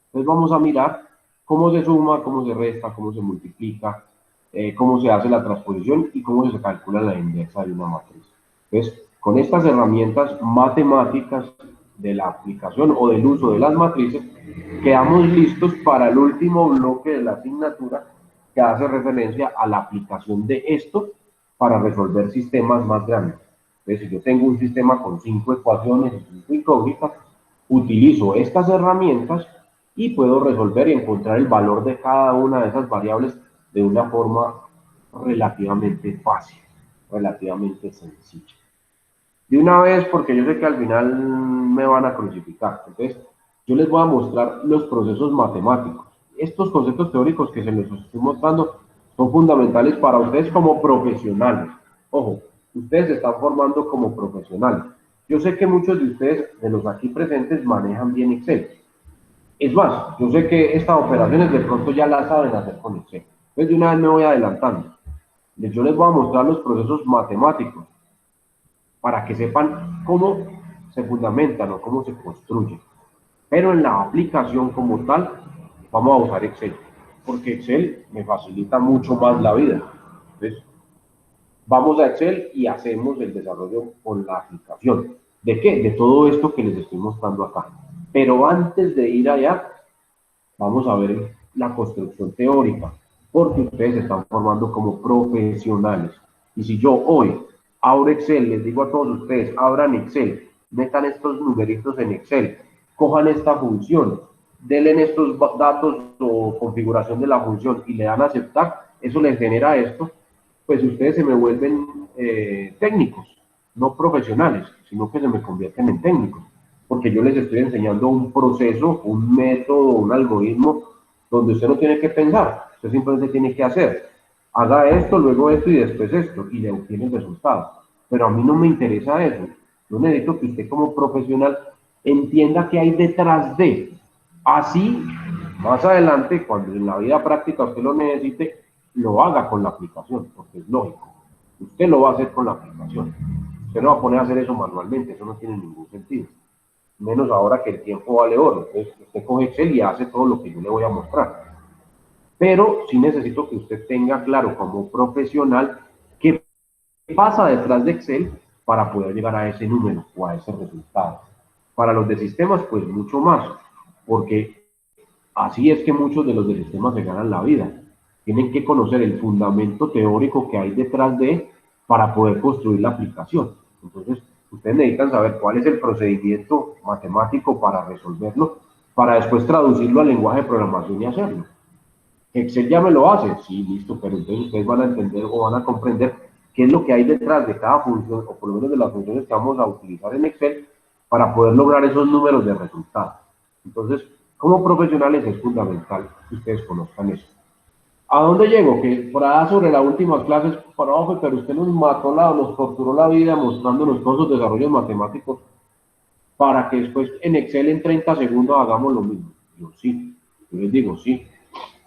Entonces vamos a mirar cómo se suma, cómo se resta, cómo se multiplica, cómo se hace la transposición y cómo se calcula la inversa de una matriz. Entonces, con estas herramientas matemáticas de la aplicación o del uso de las matrices, quedamos listos para el último bloque de la asignatura que hace referencia a la aplicación de esto para resolver sistemas más grandes. Entonces, si yo tengo un sistema con 5 ecuaciones y 5 incógnitas, utilizo estas herramientas y puedo resolver y encontrar el valor de cada una de esas variables de una forma relativamente fácil, relativamente sencilla. De una vez, porque yo sé que al final me van a crucificar. Entonces, yo les voy a mostrar los procesos matemáticos. Estos conceptos teóricos que se les estoy mostrando son fundamentales para ustedes como profesionales. Ojo, ustedes se están formando como profesionales. Yo sé que muchos de ustedes, de los aquí presentes, manejan bien Excel. Es más, yo sé que estas operaciones de pronto ya las saben hacer con Excel. Entonces, de una vez me voy adelantando. Yo les voy a mostrar los procesos matemáticos para que sepan cómo se fundamentan o cómo se construyen. Pero en la aplicación como tal, vamos a usar Excel, porque Excel me facilita mucho más la vida. Entonces, vamos a Excel y hacemos el desarrollo con la aplicación. ¿De qué? De todo esto que les estoy mostrando acá. Pero antes de ir allá, vamos a ver la construcción teórica, porque ustedes se están formando como profesionales. Y si yo hoy abro Excel, les digo a todos ustedes, abran Excel, metan estos numeritos en Excel, cojan esta función, denle estos datos o configuración de la función y le dan a aceptar, eso les genera esto, pues ustedes se me vuelven técnicos, no profesionales, sino que se me convierten en técnicos, porque yo les estoy enseñando un proceso, un método, un algoritmo, donde usted no tiene que pensar, usted simplemente tiene que hacer. Haga esto, luego esto y después esto, y le obtiene el resultado. Pero a mí no me interesa eso. Yo necesito que usted como profesional entienda qué hay detrás de. Así, más adelante, cuando en la vida práctica usted lo necesite, lo haga con la aplicación, porque es lógico. Usted lo va a hacer con la aplicación. Usted no va a poner a hacer eso manualmente, eso no tiene ningún sentido. Menos ahora que el tiempo vale oro. Entonces, usted coge Excel y hace todo lo que yo le voy a mostrar. Pero sí necesito que usted tenga claro como profesional qué pasa detrás de Excel para poder llegar a ese número o a ese resultado. Para los de sistemas, pues mucho más, porque así es que muchos de los de sistemas se ganan la vida. Tienen que conocer el fundamento teórico que hay detrás de para poder construir la aplicación. Entonces, ustedes necesitan saber cuál es el procedimiento matemático para resolverlo, para después traducirlo al lenguaje de programación y hacerlo. Excel ya me lo hace, sí, listo, pero entonces ustedes van a entender o van a comprender qué es lo que hay detrás de cada función, o por lo menos de las funciones que vamos a utilizar en Excel para poder lograr esos números de resultados. Entonces, como profesionales es fundamental que ustedes conozcan eso. ¿A dónde llego? Que por allá sobre la última clase, pero usted nos mató, nos torturó la vida mostrándonos todos sus desarrollos matemáticos. para que después en Excel en 30 segundos hagamos lo mismo. Yo sí, yo les digo sí,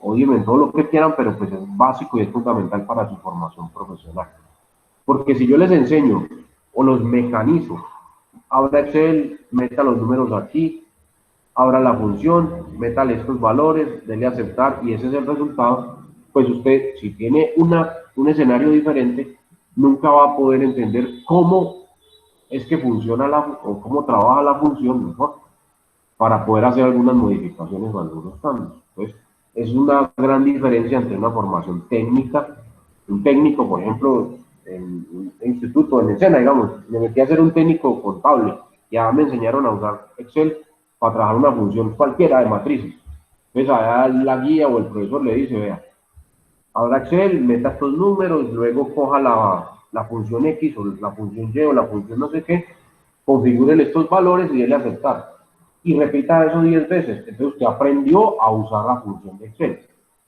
óyeme todo lo que quieran, pero pues es básico y es fundamental para su formación profesional. Porque si yo les enseño o los mecanizo, abra Excel, meta los números aquí, abra la función, métale estos valores, dele a aceptar y ese es el resultado, pues usted, si tiene un escenario diferente, nunca va a poder entender cómo es que funciona o cómo trabaja la función mejor para poder hacer algunas modificaciones o algunos cambios. Entonces, es una gran diferencia entre una formación técnica, un técnico, por ejemplo, en un instituto, en el SENA, digamos, me metí a ser un técnico contable, ya me enseñaron a usar Excel para trabajar una función cualquiera de matrices. Entonces, allá la guía o el profesor le dice, vea, ahora Excel, meta estos números, luego coja la función X o la función Y o la función no sé qué, configure estos valores y déle a aceptar. Y repita eso 10 veces. Entonces usted aprendió a usar la función de Excel,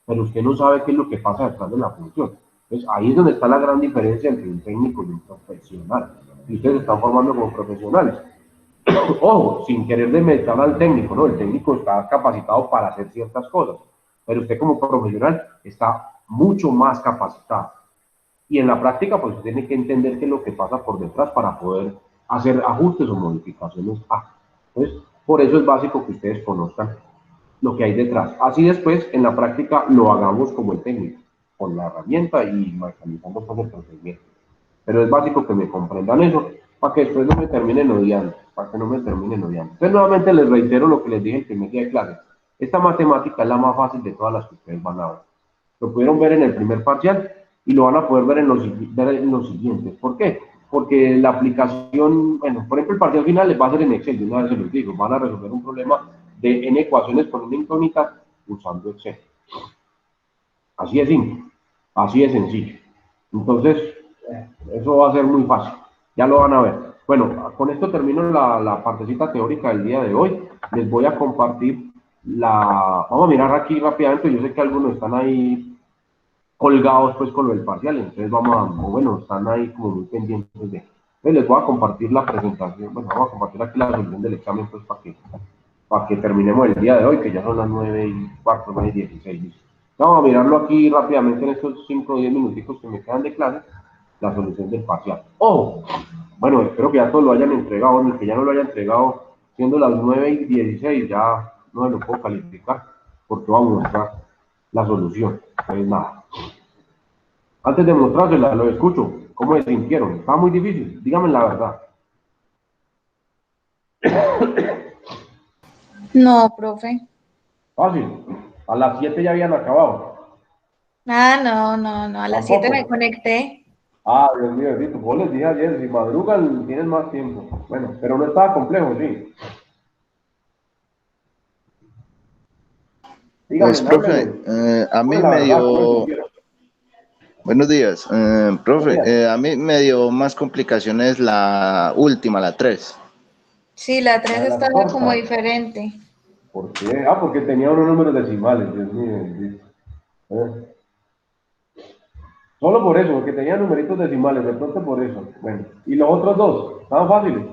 pero usted no sabe qué es lo que pasa detrás de la función. Entonces ahí es donde está la gran diferencia entre un técnico y un profesional. Y ustedes se están formando como profesionales. Ojo, sin querer demeritar al técnico, ¿no? El técnico está capacitado para hacer ciertas cosas, pero usted como profesional está mucho más capacitado. Y en la práctica, pues usted tiene que entender qué es lo que pasa por detrás para poder hacer ajustes o modificaciones. Entonces, por eso es básico que ustedes conozcan lo que hay detrás. Así después, en la práctica, lo hagamos como el técnico, con la herramienta y mecanizando todo el procedimiento. Pero es básico que me comprendan eso, para que después no me terminen odiando, para que no me terminen odiando. Entonces, nuevamente les reitero lo que les dije el primer día de clase. Esta matemática es la más fácil de todas las que ustedes van a ver. Lo pudieron ver en el primer parcial y lo van a poder ver en los siguientes. ¿Por qué? Porque la aplicación, bueno, por ejemplo, el parcial final les va a ser en Excel, de una vez se los digo, van a resolver un problema de n ecuaciones con una incógnita usando Excel. Así de simple, así de sencillo. Entonces, eso va a ser muy fácil. Ya lo van a ver. Bueno, con esto termino la partecita teórica del día de hoy. Les voy a compartir Vamos a mirar aquí rápidamente. Yo sé que algunos están ahí colgados pues con lo del parcial, entonces bueno, están ahí como muy pendientes de. Entonces les voy a compartir la presentación, bueno, vamos a compartir aquí la solución del examen pues para que terminemos el día de hoy, que ya son las 9:15, 9:16. Vamos a mirarlo aquí rápidamente en estos 5 o 10 minuticos que me quedan de clase, la solución del parcial. ¡Oh! Bueno, espero que ya todos lo hayan entregado, el que ya no lo haya entregado, siendo las 9:16, ya no me lo puedo calificar, porque vamos a mostrar la solución. Entonces nada. Antes de mostrársela, lo escucho. ¿Cómo se sintieron? Está muy difícil. Díganme la verdad. No, profe. Fácil. A las 7 ya habían acabado. Ah, no, no, no. A las 7 me Tampoco. conecté. Ah, Dios mío, Dito, vos les dije ayer, si madrugan tienen más tiempo. Bueno, pero no estaba complejo, sí. Pues, Díganme, profe, háblenme. a mí Bueno, la me verdad, ¿cómo se dio, sintieron? buenos días, Buenos profe, días. a mí me dio más complicaciones la última, la 3. Sí, la La 3 de las estaba como cortas. diferente. ¿Por qué? Ah, porque tenía unos números decimales, Dios mío. Bendito. Eh, Solo por eso, porque tenía numeritos decimales, de pronto por eso. Bueno, y los otros dos, estaban fáciles.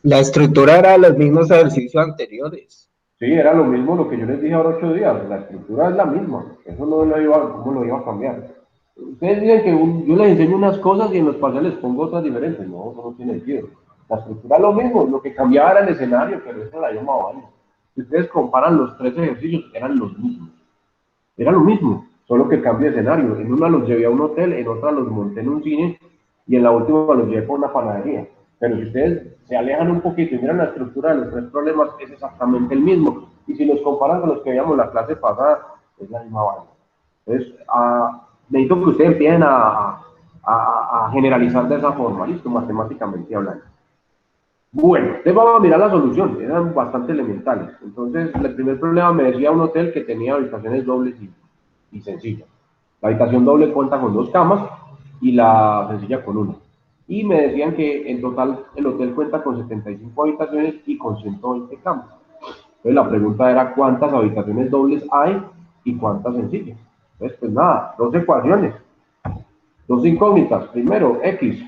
La estructura era los mismos ejercicios anteriores. Sí, era lo mismo lo que yo les dije ahora 8 días, la estructura es la misma, eso no lo iba, ¿cómo lo iba a cambiar? Ustedes dicen que yo les enseño unas cosas y en los parciales pongo otras diferentes, no, eso no tiene sentido. La estructura es lo mismo, lo que cambiaba era el escenario, pero eso la llama vale. Si ustedes comparan los tres ejercicios, eran los mismos, era lo mismo, solo que cambio de escenario. En una los llevé a un hotel, en otra los monté en un cine y en la última los llevé por una panadería. Pero si ustedes se alejan un poquito y miran la estructura de los tres problemas, es exactamente el mismo. Y si los comparan con los que veíamos la clase pasada, es la misma vaina. Entonces, necesito que ustedes empiecen a generalizar de esa forma, listo, matemáticamente hablando. Bueno, entonces vamos a mirar la solución, eran bastante elementales. Entonces, el primer problema me decía un hotel que tenía habitaciones dobles y sencillas. La habitación doble cuenta con 2 camas y la sencilla con una. Y me decían que en total el hotel cuenta con 75 habitaciones y con 120 camas. Entonces la pregunta era cuántas habitaciones dobles hay y cuántas sencillas. Entonces, pues nada, dos ecuaciones, dos incógnitas. Primero, X,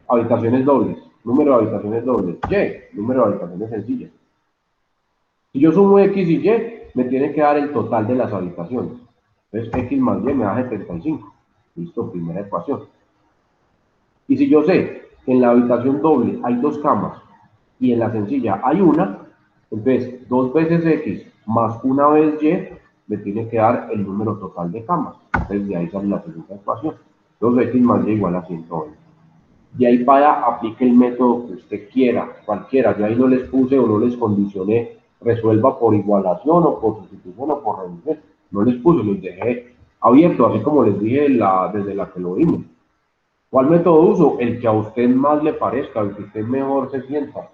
habitaciones dobles. número de habitaciones dobles, Y, número de habitaciones sencillas. Si yo sumo X y Y, me tiene que dar el total de las habitaciones. Entonces, X más Y me da 75. Listo, primera ecuación. Y si yo sé que en la habitación doble hay 2 camas y en la sencilla hay una, entonces 2 veces X más una vez Y me tiene que dar el número total de camas. Entonces de ahí sale la segunda ecuación. 2X más Y igual a 120. De ahí para aplique el método que usted quiera, cualquiera. Yo ahí no les puse o no les condicioné, resuelva por igualación o por sustitución o por reducción. No les puse, los dejé abiertos, así como les dije desde la que lo vimos. ¿Cuál método uso? El que a usted más le parezca, el que usted mejor se sienta.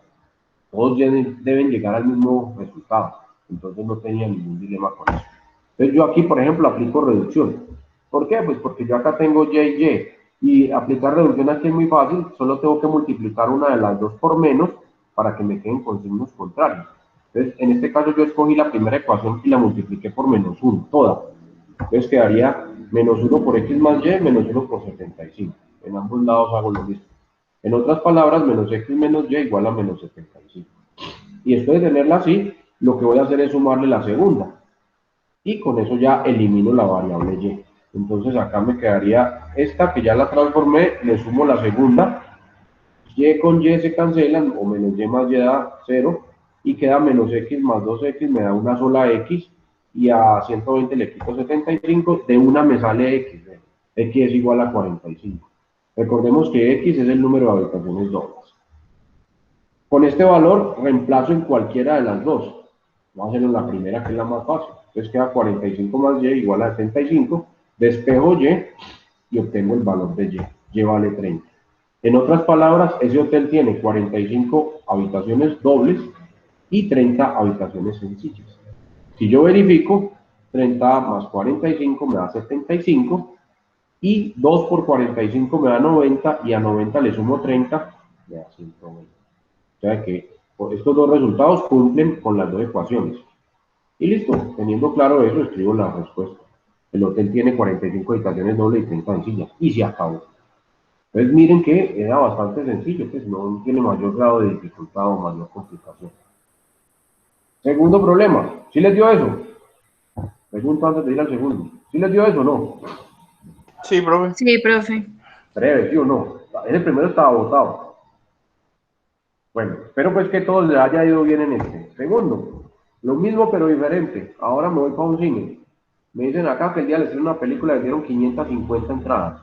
Todos deben llegar al mismo resultado. Entonces no tenía ningún dilema con eso. Entonces yo aquí, por ejemplo, aplico reducción. ¿Por qué? Pues porque yo acá tengo Y y Y. Y aplicar reducción aquí es muy fácil. Solo tengo que multiplicar una de las dos por menos para que me queden con signos contrarios. Entonces, en este caso yo escogí la primera ecuación y la multipliqué por menos 1, toda. Entonces quedaría menos 1 por X más Y, menos 1 por 75. En ambos lados hago lo mismo. En otras palabras, menos X menos Y igual a menos 75. Y después de tenerla así, lo que voy a hacer es sumarle la segunda. Y con eso ya elimino la variable Y. Entonces acá me quedaría esta que ya la transformé, le sumo la segunda. Y con Y se cancelan, o menos Y más Y da 0. Y queda menos X más 2X, me da una sola X. Y a 120 le quito 75, de una me sale X. X es igual a 45. Recordemos que X es el número de habitaciones dobles. Con este valor reemplazo en cualquiera de las dos. Vamos a hacer en la primera, que es la más fácil. Entonces queda 45 más Y igual a 75. Despejo y obtengo el valor de Y. Y vale 30. En otras palabras, ese hotel tiene 45 habitaciones dobles y 30 habitaciones sencillas. Si yo verifico, 30 más 45 me da 75. Y 2 por 45 me da 90, y a 90 le sumo 30, me da 120. O sea que estos dos resultados cumplen con las dos ecuaciones. Y listo, teniendo claro eso, escribo la respuesta. El hotel tiene 45 habitaciones dobles y 30 sencillas. Y se acabó. Entonces miren que era bastante sencillo, pues no tiene mayor grado de dificultad o mayor complicación. Segundo problema, ¿sí les dio eso? Pregunto antes de ir al segundo. ¿Sí les dio eso o no? Sí, profe. Sí, profe. Breve, ¿sí o no? En el primero estaba votado. Bueno, espero pues que todos les haya ido bien en este. Segundo, lo mismo pero diferente. Ahora me voy para un cine. Me dicen acá que el día les hicieron una película, les dieron 550 entradas.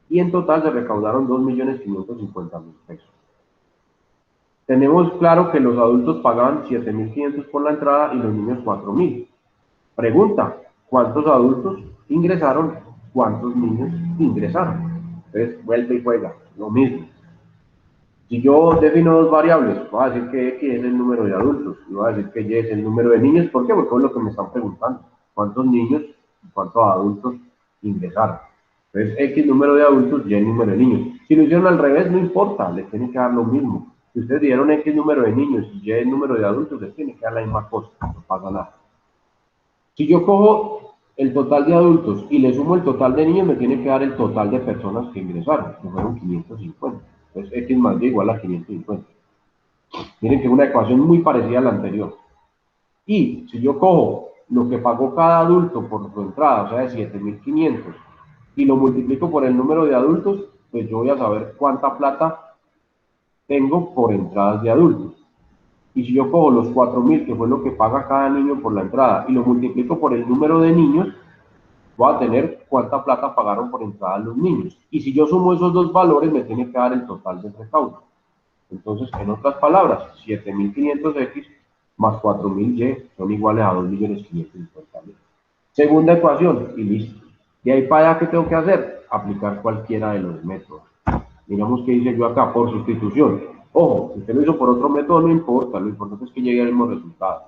Y en total se recaudaron 2.550.000 pesos. Tenemos claro que los adultos pagaban 7.500 por la entrada y los niños 4.000. Pregunta, ¿cuántos adultos ingresaron? ¿Cuántos niños ingresaron? Entonces, vuelve y juega, lo mismo. Si yo defino dos variables, voy a decir que X es el número de adultos y voy a decir que Y es el número de niños. ¿Por qué? Porque es lo que me están preguntando. ¿Cuántos niños y cuántos adultos ingresaron? Entonces, X número de adultos, Y número de niños. Si lo hicieron al revés, no importa, les tiene que dar lo mismo. Si ustedes dieron X número de niños y Y número de adultos, les tiene que dar la misma cosa, no pasa nada. Si yo cojo el total de adultos y le sumo el total de niños, me tiene que dar el total de personas que ingresaron, que fueron 550. Entonces, X más Y igual a 550. Miren que es una ecuación muy parecida a la anterior. Y si yo cojo lo que pagó cada adulto por su entrada, o sea, de 7.500, y lo multiplico por el número de adultos, pues yo voy a saber cuánta plata tengo por entradas de adultos. Y si yo cojo los 4.000, que fue lo que paga cada niño por la entrada, y lo multiplico por el número de niños, voy a tener cuánta plata pagaron por entrada los niños. Y si yo sumo esos dos valores, me tiene que dar el total del recaudo. Entonces, en otras palabras, 7.500X más 4.000Y son iguales a 2.550.000. Segunda ecuación, y listo. De ahí para allá, ¿qué tengo que hacer? Aplicar cualquiera de los métodos. Digamos que hice yo acá, por sustitución. Ojo, si usted lo hizo por otro método, no importa, lo importante es que llegue al mismo resultado.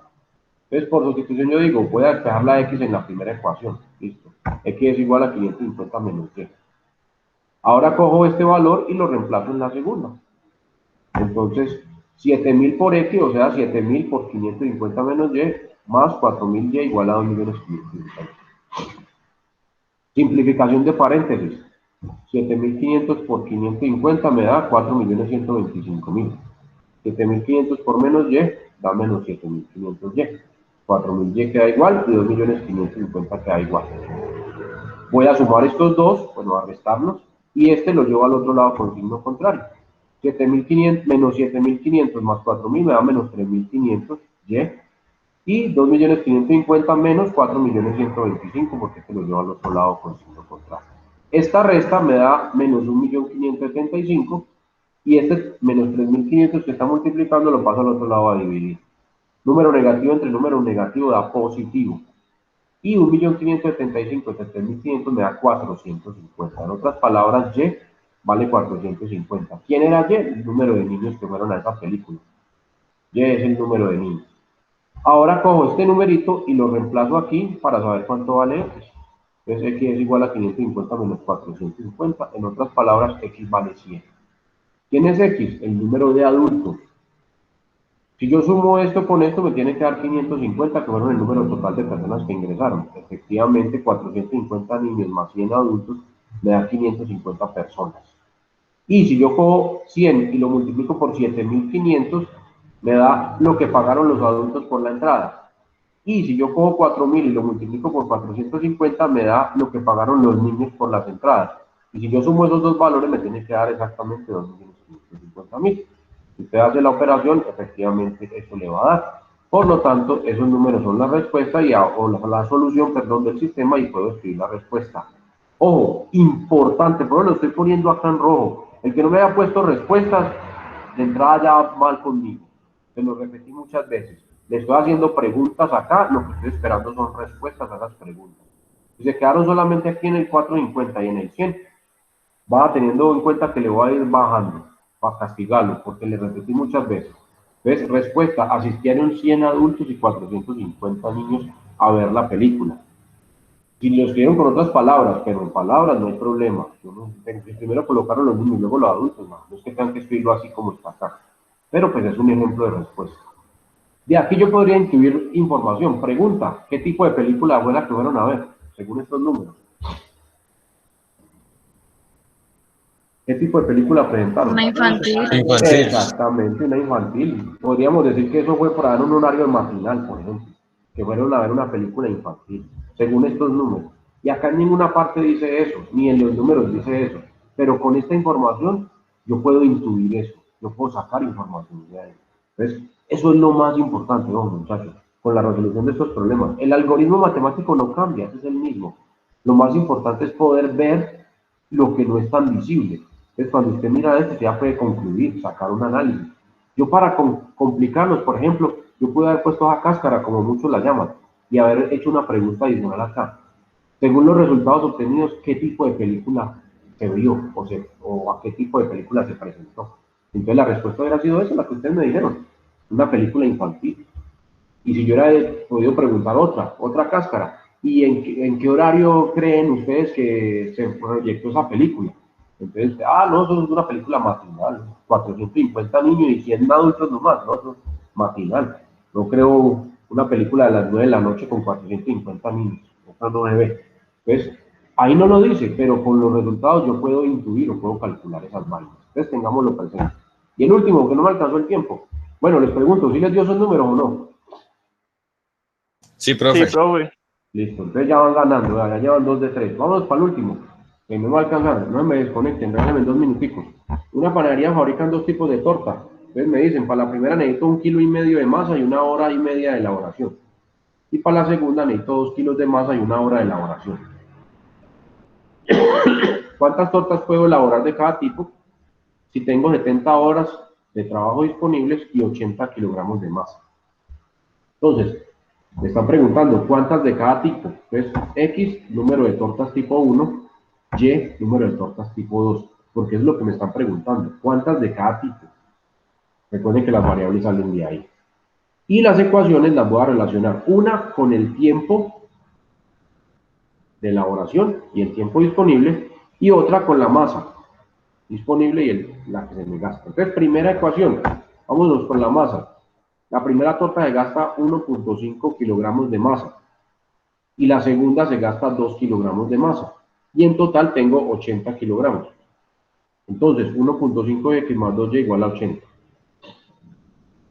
Entonces, por sustitución yo digo, voy a despejar la X en la primera ecuación. Listo. X es igual a 550 menos Y. Ahora cojo este valor y lo reemplazo en la segunda. Entonces, 7.000 por X, o sea, 7.000 por 550 menos Y, más 4.000Y igual a 2.550.000. Simplificación de paréntesis. 7.500 por 550 me da 4.125.000. 7.500 por menos Y da menos 7.500Y. 4.000Y queda igual y 2.550.000 queda igual. Voy a sumar estos dos, bueno, a restarlos, y este lo llevo al otro lado con signo contrario. 7.500 menos 7.500 más 4.000 me da menos 3.500Y. Y 2.550.000 menos 4.125.000, porque este lo llevo al otro lado con signo contrario. Esta resta me da menos 1.575.000 y este menos 3.500 que está multiplicando lo paso al otro lado a dividir. Número negativo entre número negativo da positivo. Y 1.575.000 entre 3.500 me da 450. En otras palabras, Y vale 450. ¿Quién era Y? El número de niños que fueron a esa película. Y es el número de niños. Ahora cojo este numerito y lo reemplazo aquí para saber cuánto vale X. Entonces X es igual a 550 menos 450. En otras palabras, X vale 100. ¿Quién es X? El número de adultos. Si yo sumo esto con esto, me tiene que dar 550, que fueron el número total de personas que ingresaron. Efectivamente, 450 niños más 100 adultos me da 550 personas. Y si yo cojo 100 y lo multiplico por 7.500, me da lo que pagaron los adultos por la entrada. Y si yo cojo 4.000 y lo multiplico por 450, me da lo que pagaron los niños por las entradas. Y si yo sumo esos dos valores, me tiene que dar exactamente 2.550.000. Si usted hace la operación, efectivamente eso le va a dar. Por lo tanto, esos números son la respuesta o la solución, perdón, del sistema, y puedo escribir la respuesta. Ojo, importante, pero lo estoy poniendo acá en rojo. El que no me haya puesto respuestas, de entrada ya mal conmigo. Se lo repetí muchas veces. Le estoy haciendo preguntas acá, lo que estoy esperando son respuestas a esas preguntas. Si se quedaron solamente aquí en el 450 y en el 100, va teniendo en cuenta que le voy a ir bajando para castigarlo, porque le repetí muchas veces. Entonces, respuesta, asistieron 100 adultos y 450 niños a ver la película. Si lo escribieron con otras palabras, pero en palabras no hay problema. Primero colocaron los niños, luego los adultos, no es que tengan que escribirlo así como está acá. Pero pues es un ejemplo de respuesta. De aquí yo podría incluir información. Pregunta, ¿qué tipo de película fue la que fueron a ver, según estos números? ¿Qué tipo de película presentaron? Una infantil. Exactamente, una infantil. Podríamos decir que eso fue para dar un horario matinal, por ejemplo, que fueron a ver una película infantil, según estos números. Y acá en ninguna parte dice eso, ni en los números dice eso. Pero con esta información yo puedo intuir eso, yo puedo sacar información de ahí. Entonces, eso es lo más importante, ¿no, muchachos? Con la resolución de estos problemas. El algoritmo matemático no cambia, ese es el mismo. Lo más importante es poder ver lo que no es tan visible. Entonces, cuando usted mira esto, ya puede concluir, sacar un análisis. Yo para complicarlos, por ejemplo, yo pude haber puesto a cáscara, como muchos la llaman, y haber hecho una pregunta adicional acá. Según los resultados obtenidos, ¿qué tipo de película se vio o a qué tipo de película se presentó? Entonces la respuesta hubiera sido esa, la que ustedes me dijeron, una película infantil. Y si yo hubiera podido preguntar otra cáscara, ¿y en qué horario creen ustedes que se proyectó esa película? Entonces, no, eso es una película matinal, 450 niños y 100 adultos nomás, no, eso es matinal. No creo una película de las 9 de la noche con 450 niños, eso no se ve. Entonces, ahí no lo dice, pero con los resultados yo puedo intuir o puedo calcular esas vainas. Entonces, tengámoslo presente. Y el último, que no me alcanzó el tiempo. Bueno, les pregunto, ¿sí les dio esos números o no? Sí, profe. Sí, profe. Listo, entonces ya van ganando, ya llevan 2 de 3. Vamos para el último, que no me va a alcanzar, no me desconecten, regálenme 2 minuticos. Una panadería fabrican 2 tipos de torta. Entonces me dicen, para la primera necesito 1,5 kilos de masa y 1 hora y media de elaboración. Y para la segunda necesito 2 kilos de masa y 1 hora de elaboración. ¿Cuántas tortas puedo elaborar de cada tipo? Si tengo 70 horas de trabajo disponibles y 80 kilogramos de masa. Entonces, me están preguntando cuántas de cada tipo. Entonces, X, número de tortas tipo 1, Y, número de tortas tipo 2, porque es lo que me están preguntando. ¿Cuántas de cada tipo? Recuerden que las variables salen de ahí. Y las ecuaciones las voy a relacionar. Una con el tiempo de elaboración y el tiempo disponible, y otra con la masa disponible y la que se me gasta. Entonces, primera ecuación, vámonos con la masa. La primera torta se gasta 1,5 kilogramos de masa y la segunda se gasta 2 kilogramos de masa. y en total tengo 80 kilogramos. Entonces, 1.5x más 2y igual a 80.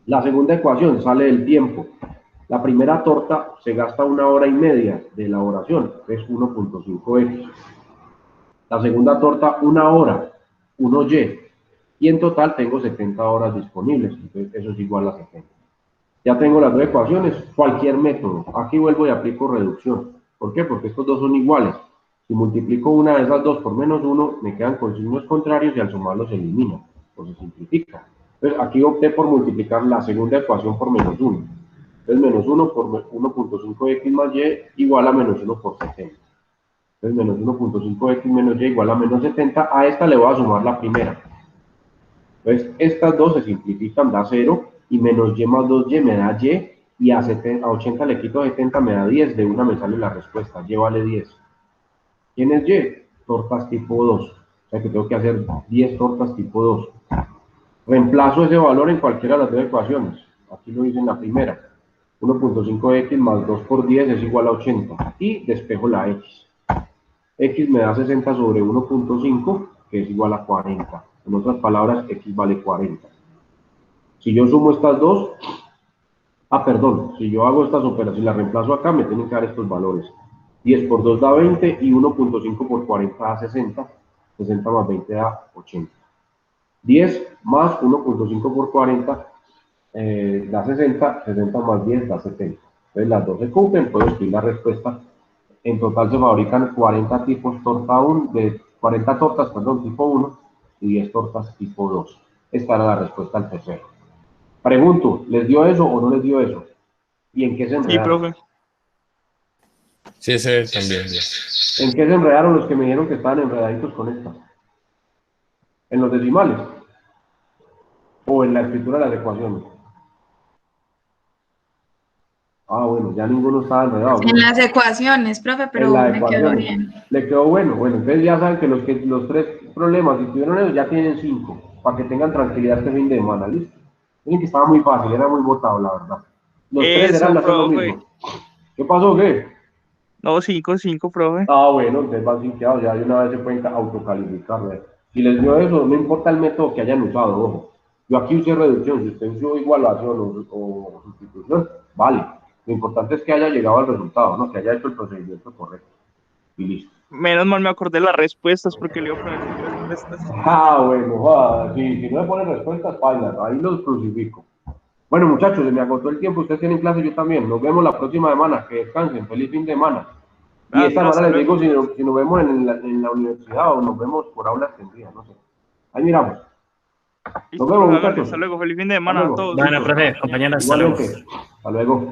La segunda ecuación sale del tiempo. La primera torta se gasta 1 hora y media de elaboración, es 1.5x. La segunda torta 1 hora, 1y. Y en total tengo 70 horas disponibles, entonces eso es igual a 70. Ya tengo las dos ecuaciones, cualquier método. Aquí vuelvo y aplico reducción. ¿Por qué? Porque estos dos son iguales. Si multiplico una de esas dos por menos 1, me quedan con signos contrarios y al sumarlos se elimina o se simplifica. Entonces aquí opté por multiplicar la segunda ecuación por menos 1. Entonces menos 1 por 1.5x más y igual a menos 1 por 70. Entonces menos 1.5x menos y igual a menos 70. A esta le voy a sumar la primera. Entonces estas dos se simplifican, da 0, y menos y más 2y me da y a 80 le quito 70 me da 10, de una me sale la respuesta, y vale 10. ¿Quién es y? Tortas tipo 2, o sea que tengo que hacer 10 tortas tipo 2. Reemplazo ese valor en cualquiera de las dos ecuaciones, aquí lo hice en la primera, 1.5x más 2 por 10 es igual a 80, y despejo la x. X me da 60 sobre 1.5, que es igual a 40. En otras palabras, x vale 40. Si yo sumo estas dos, si yo hago estas operaciones y las reemplazo acá, me tienen que dar estos valores. 10 por 2 da 20 y 1.5 por 40 da 60. 60 más 20 da 80. 10 más 1.5 por 40 da 60. 60 más 10 da 70. Entonces las dos se cumplen, puedo escribir la respuesta. En total se fabrican 40 tipos torta 1, de 40 tortas, tipo 1 y 10 tortas tipo 2. Esta era la respuesta al tercero. Pregunto, ¿les dio eso o no les dio eso? ¿Y en qué se enredaron? Sí, profe. Sí, ese también. Ya. ¿En qué se enredaron los que me dijeron que estaban enredaditos con esta? ¿En los decimales? ¿O en la escritura de las ecuaciones? Ah, bueno, ya ninguno estaba enredado. En las ecuaciones, profe, pero En las me quedó ecuaciones. bien. Le quedó bueno. Bueno, entonces ya saben que los tres problemas, si tuvieron eso, ya tienen 5, para que tengan tranquilidad este fin de semana, ¿listo? Miren que estaba muy fácil, era muy botado, la verdad. Los tres Eso, eran hacer lo profe. mismo. ¿Qué pasó, qué? No, 5, profe. Ah, bueno, entonces van sinqueados, ya de una vez se pueden autocalificar, ¿verdad? Si les dio eso, no importa el método que hayan usado, ojo. Yo aquí usé reducción, si usted usó igualación o sustitución, vale. Lo importante es que haya llegado al resultado, ¿no? Que haya hecho el procedimiento correcto. Y listo. Menos mal me acordé las respuestas porque le iba a poner respuestas. Ah, bueno, si no me ponen respuestas, bailan, ahí los crucifico. Bueno, muchachos, se me agotó el tiempo, ustedes tienen clase, yo también. Nos vemos la próxima semana, que descansen, feliz fin de semana. Y esta semana Hasta les digo luego. si nos vemos en la universidad o nos vemos por aula extendida, no sé. Ahí miramos. Listo, Nos vemos, profe, hágale. muchachos. Hasta luego. Feliz fin de Hasta semana a luego. todos. Bueno, profe, compañeros, hasta luego. Igualmente. Hasta luego.